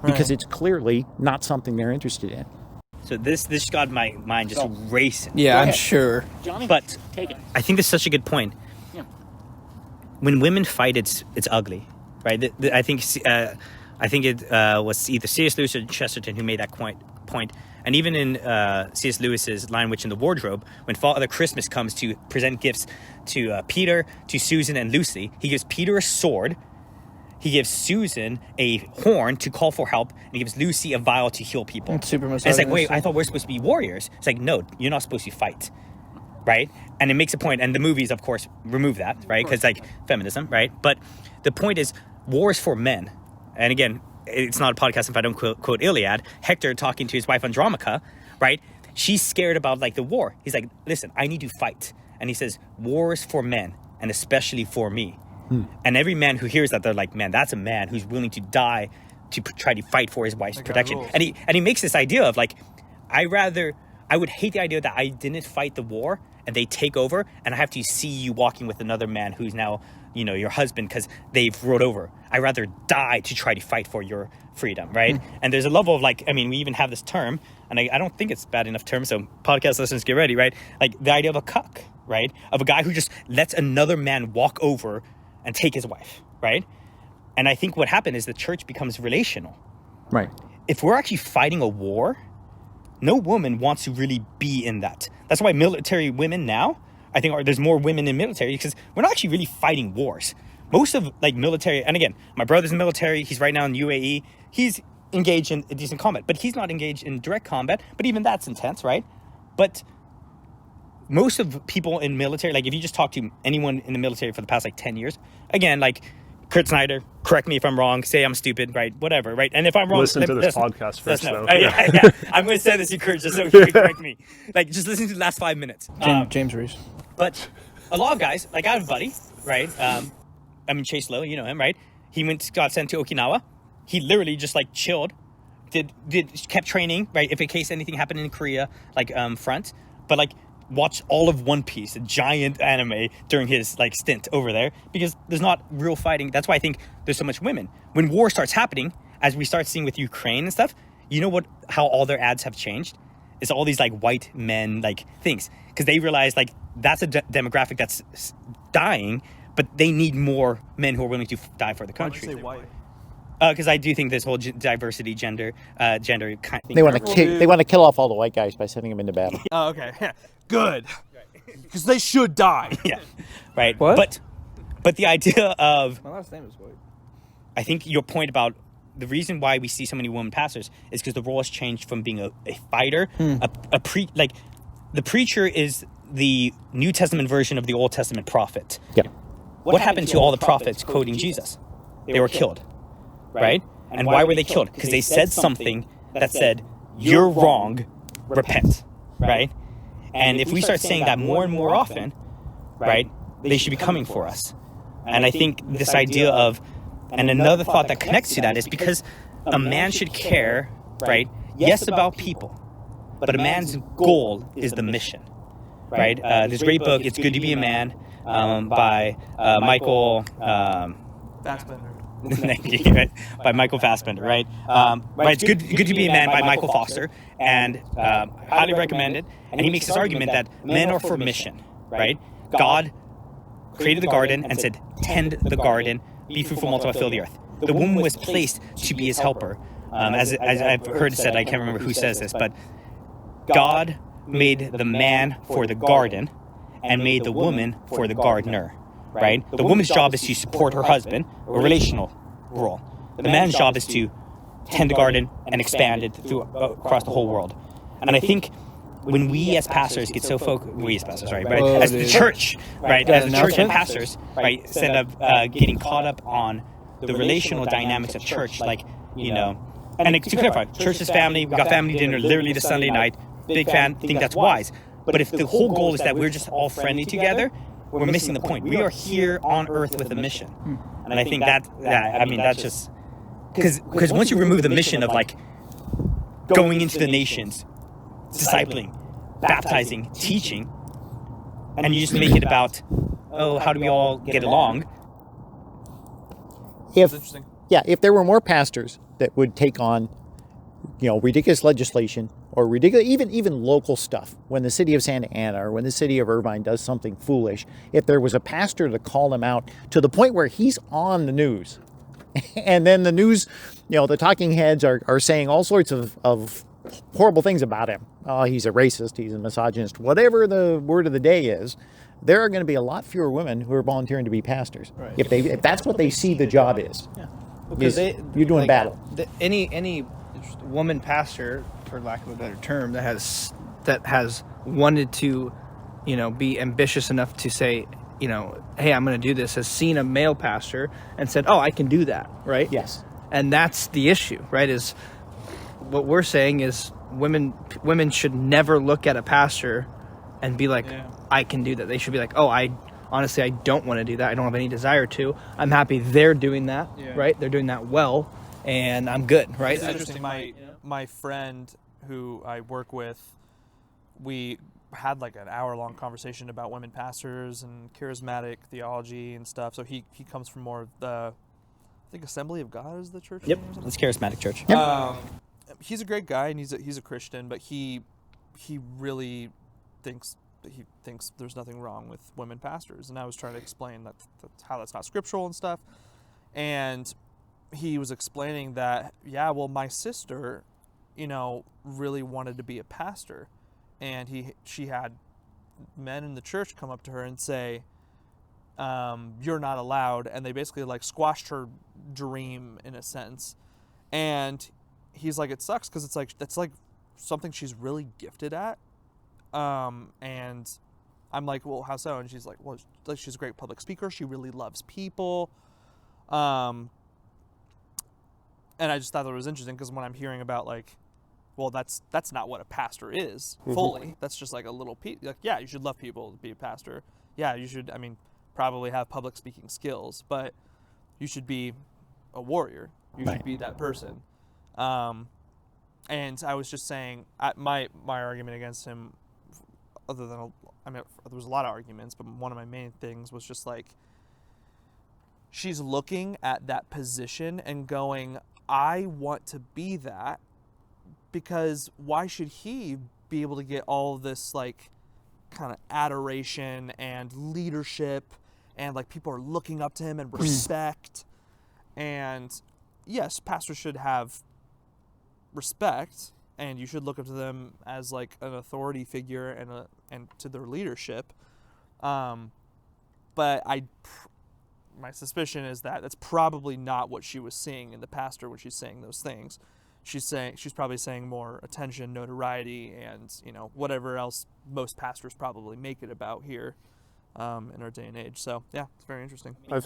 because it's clearly not something they're interested in. So this got my mind just racing. Yeah, I'm sure. Johnny, But take it. I think this is such a good point. Yeah. When women fight, it's ugly, right? I think it was either C.S. Lewis or Chesterton who made that point. And even in C.S. Lewis's Lion, Witch, and the Wardrobe, when Father Christmas comes to present gifts to Peter, to Susan, and Lucy, he gives Peter a sword, he gives Susan a horn to call for help, and he gives Lucy a vial to heal people. It's super And it's like, wait, misogynist. I thought we're supposed to be warriors. It's like, no, you're not supposed to fight, right? And it makes a point, and the movies, of course, remove that, right? Because, like, feminism, right? But the point is, war is for men. And again, it's not a podcast if I don't quote Iliad. Hector talking to his wife Andromache, right? She's scared about, like, the war. He's like, listen, I need to fight. And he says, war is for men, and especially for me. And every man who hears that, they're like, man, that's a man who's willing to die to try to fight for his wife's protection. rules. And he makes this idea of, like, I would hate the idea that I didn't fight the war and they take over and I have to see you walking with another man who's now, your husband because they've rode over. I'd rather die to try to fight for your freedom, right? And there's a level of, like, I mean, we even have this term, and I don't think it's bad enough term, so podcast listeners, get ready, right? Like, the idea of a cuck, right? Of a guy who just lets another man walk over and take his wife, right? And I think what happened is the church becomes relational. Right. If we're actually fighting a war, no woman wants to really be in that. That's why military women now, I think there's more women in military, because we're not actually really fighting wars. Most of, like, military, and again, my brother's in the military, he's right now in UAE, he's engaged in decent combat, but he's not engaged in direct combat, but even that's intense, right? But most of people in military, like, if you just talk to anyone in the military for the past, like, 10 years, again, like, Kurt Snyder, correct me if I'm wrong, say I'm stupid, right? Whatever, right? And if I'm wrong... Listen to this that's- podcast first, that's no. though. Yeah. I'm going to send this to Kurt just so he can correct me. Like, just listen to the last 5 minutes. James Reese. But a lot of guys, like, I have a buddy, right? I mean, Chase Lowe, you know him, right? He got sent to Okinawa. He literally just, like, chilled, kept training, right? If in case anything happened in Korea, like, front. But, like, watched all of One Piece, a giant anime, during his, like, stint over there, because there's not real fighting. That's why I think there's so much women. When war starts happening, as we start seeing with Ukraine and stuff, you know how all their ads have changed? It's all these, like, white men, like, things. Because they realize, like, that's a demographic that's dying, but they need more men who are willing to die for the Why did you country. say white? Because I do think this whole diversity, gender kind of thing. They want to kill off all the white guys by sending them into battle. Oh, okay. Good. Because they should die. Yeah, right. What? But the idea of, My last name is White. I think your point about the reason why we see so many women pastors is because the role has changed from being a fighter, the preacher is the New Testament version of the Old Testament prophet. Yeah. What happened to all the prophets quoting Jesus? They were killed, right? And why were they killed? Because they said something that said, "You're wrong, repent," right? And if we start saying that more and more often, right, they should be coming for us. And I think this idea of, and another thought that connects to that is because a man should care, right, yes, about people, but a man's goal is the mission, right? This great book, It's Good to Be a Man, by Michael... Fassbender. Thank you, right? By Michael Fassbender, right? Right, It's good to Be a Man by Michael Foster, and highly recommend it. And he makes this argument that men are for mission, right? God created the garden and said, tend the garden, be fruitful, multiply, fill the earth. The woman was placed to be his helper. As I've heard it said, I can't remember who says this, but God made the man for the garden and made the woman for the gardener, right? The woman's job is to support her husband, a relational role. The man's job is to tend the garden and expand it across the whole world. And I think when we as pastors get so focused, right? As the church, right? As the church and pastors, right? End up getting caught up on the relational dynamics of church, like, you know, and to clarify, church is family. We got family dinner literally this Sunday night. Big fan, think that's wise. But if the whole goal is that we're just all friendly together, we're missing the point. We are here on earth with a mission. And I think that's just, because once you remove the mission of like going into the nations, discipling, baptizing, teaching, and you just make it about, oh, how do we all get along? If Interesting. if there were more pastors that would take on, ridiculous legislation or ridiculous, even local stuff, when the city of Santa Ana or when the city of Irvine does something foolish, if there was a pastor to call them out to the point where he's on the news, and then the news, the talking heads are saying all sorts of horrible things about him. Oh, he's a racist, he's a misogynist, whatever the word of the day is. There are going to be a lot fewer women who are volunteering to be pastors. Right. If that's what they see the job is. Yeah. Because you're doing battle. Any woman pastor, for lack of a better term, that has wanted to, be ambitious enough to say, hey, I'm going to do this, has seen a male pastor and said, oh, I can do that, right? Yes. And that's the issue, right? Is what we're saying is women should never look at a pastor and be like, I can do that. They should be like, oh, I don't want to do that. I don't have any desire to. I'm happy they're doing that, right? They're doing that well, and I'm good, right? It's interesting. My friend who I work with, we had like an hour-long conversation about women pastors and charismatic theology and stuff. So he comes from more of the, I think Assembly of God is the church. Yep, it's charismatic church. He's a great guy and he's a Christian, but he really thinks there's nothing wrong with women pastors. And I was trying to explain that's how that's not scriptural and stuff. And he was explaining that, my sister, really wanted to be a pastor. And she had men in the church come up to her and say, you're not allowed. And they basically like squashed her dream in a sense. And he's like, it sucks because it's like, that's like something she's really gifted at. And I'm like, well, how so? And she's like, well, she's a great public speaker. She really loves people. And I just thought that was interesting because when I'm hearing about like, well, that's not what a pastor is fully. That's just like a little piece. Like, yeah, you should love people to be a pastor. Yeah, you should, probably have public speaking skills, but you should be a warrior. You should be that person. And I was just saying, my argument against him, other than, there was a lot of arguments, but one of my main things was just like, she's looking at that position and going, I want to be that, because why should he be able to get all of this like kind of adoration and leadership and like people are looking up to him and respect. And yes, pastors should have respect and you should look up to them as like an authority figure and to their leadership. But my suspicion is that that's probably not what she was seeing in the pastor when she's saying those things. she's probably saying more attention, notoriety, and whatever else most pastors probably make it about here in our day and age. So yeah, it's very interesting. I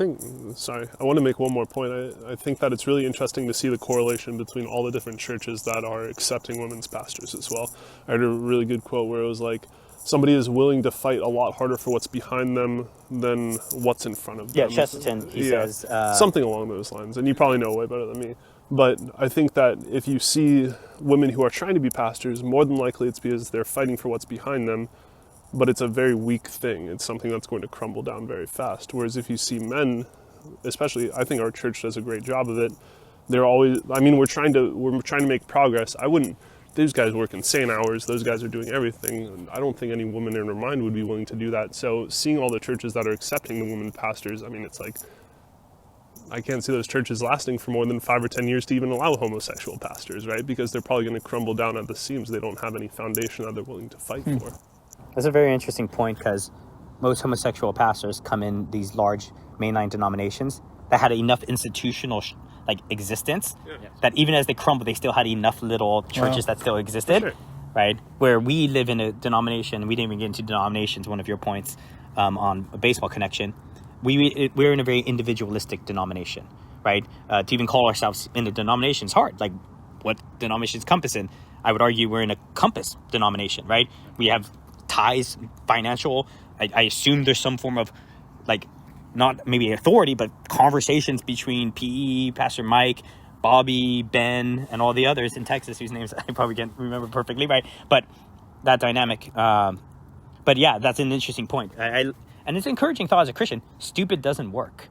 want to make one more point. I think that it's really interesting to see the correlation between all the different churches that are accepting women's pastors as well. I heard a really good quote where it was like, somebody is willing to fight a lot harder for what's behind them than what's in front of them. Yeah, Chesterton, he says. Something along those lines. And you probably know way better than me. But I think that if you see women who are trying to be pastors, more than likely it's because they're fighting for what's behind them, but it's a very weak thing. It's something that's going to crumble down very fast. Whereas if you see men, especially, I think our church does a great job of it. They're always, we're trying to make progress. Those guys work insane hours. Those guys are doing everything. And I don't think any woman in her mind would be willing to do that. So seeing all the churches that are accepting the women pastors, it's like, I can't see those churches lasting for more than 5 or 10 years to even allow homosexual pastors, right? Because they're probably going to crumble down at the seams. They don't have any foundation that they're willing to fight for. That's a very interesting point, because most homosexual pastors come in these large mainline denominations that had enough institutional existence that even as they crumble, they still had enough little churches that still existed, right? Where we live in a denomination, we didn't even get into denominations, one of your points on a baseball connection. We're in a very individualistic denomination, right? To even call ourselves in a denomination is hard. Like, what denominations compass in? I would argue we're in a compass denomination, right? We have ties, financial. I assume there's some form of not maybe authority, but conversations between PE, Pastor Mike, Bobby, Ben, and all the others in Texas whose names I probably can't remember perfectly, right? But that dynamic. But yeah, that's an interesting point. And it's an encouraging thought as a Christian. Stupid doesn't work.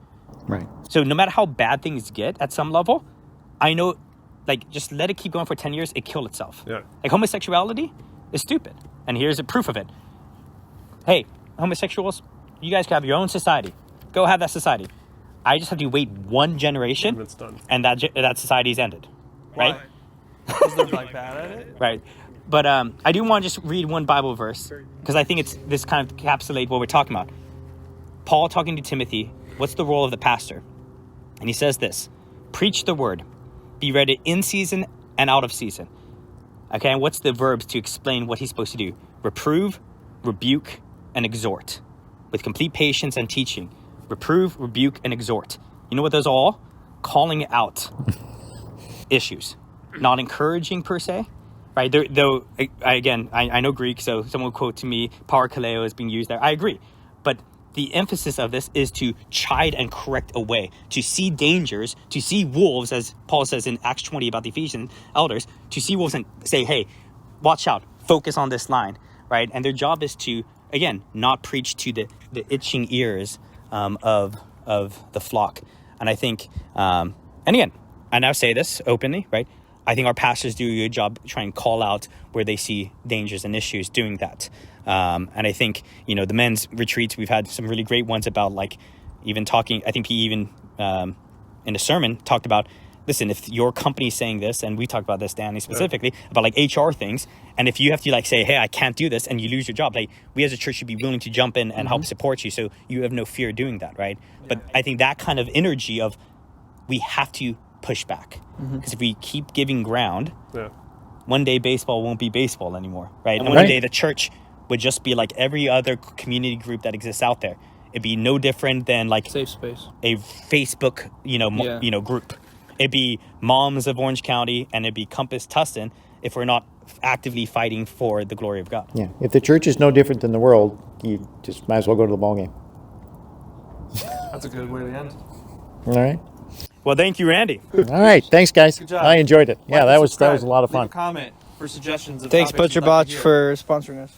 Right. So no matter how bad things get at some level, I know, just let it keep going for 10 years, it killed itself. Yeah. Homosexuality is stupid. And here's a proof of it. Hey, homosexuals, you guys can have your own society. Go have that society. I just have to wait one generation, and it's done. And that society's ended, right? Because they're bad at it. Right. But I do want to just read one Bible verse, because I think this kind of encapsulates what we're talking about. Paul talking to Timothy, what's the role of the pastor? And he says this: preach the word, be ready in season and out of season. Okay, and what's the verbs to explain what he's supposed to do? Reprove, rebuke, and exhort, with complete patience and teaching. Reprove, rebuke, and exhort. You know what those are all? Calling out issues. Not encouraging per se, right? Though, I know Greek, so someone quote to me, parakaleo is being used there. I agree. But the emphasis of this is to chide and correct away, to see dangers, to see wolves, as Paul says in Acts 20 about the Ephesian elders, to see wolves and say, hey, watch out, focus on this line, right? And their job is to, again, not preach to the itching ears of the flock. And I think, and again, I now say this openly, right? I think our pastors do a good job trying to call out where they see dangers and issues doing that. And I think, the men's retreats, we've had some really great ones about even talking, I think he even in a sermon talked about, listen, if your company's saying this, and we talked about this, Danny, specifically, about HR things, and if you have to say, hey, I can't do this, and you lose your job, we as a church should be willing to jump in and help support you, so you have no fear doing that, right? But I think that kind of energy of, we have to push back. Because if we keep giving ground, one day baseball won't be baseball anymore, right? And one day the church would just be like every other community group that exists out there. It'd be no different than safe space, a Facebook, group. It'd be Moms of Orange County, and it'd be Compass Tustin if we're not actively fighting for the glory of God. Yeah. If the church is no different than the world, you just might as well go to the ball game. That's a good way to end. All right. Well, thank you, Randy. All right. Thanks, guys. Good job. I enjoyed it. Yeah, Like that and was subscribe. a lot of Leave fun. a comment for suggestions of Thanks, topics Butcher you'd like Botch, to hear. for sponsoring us.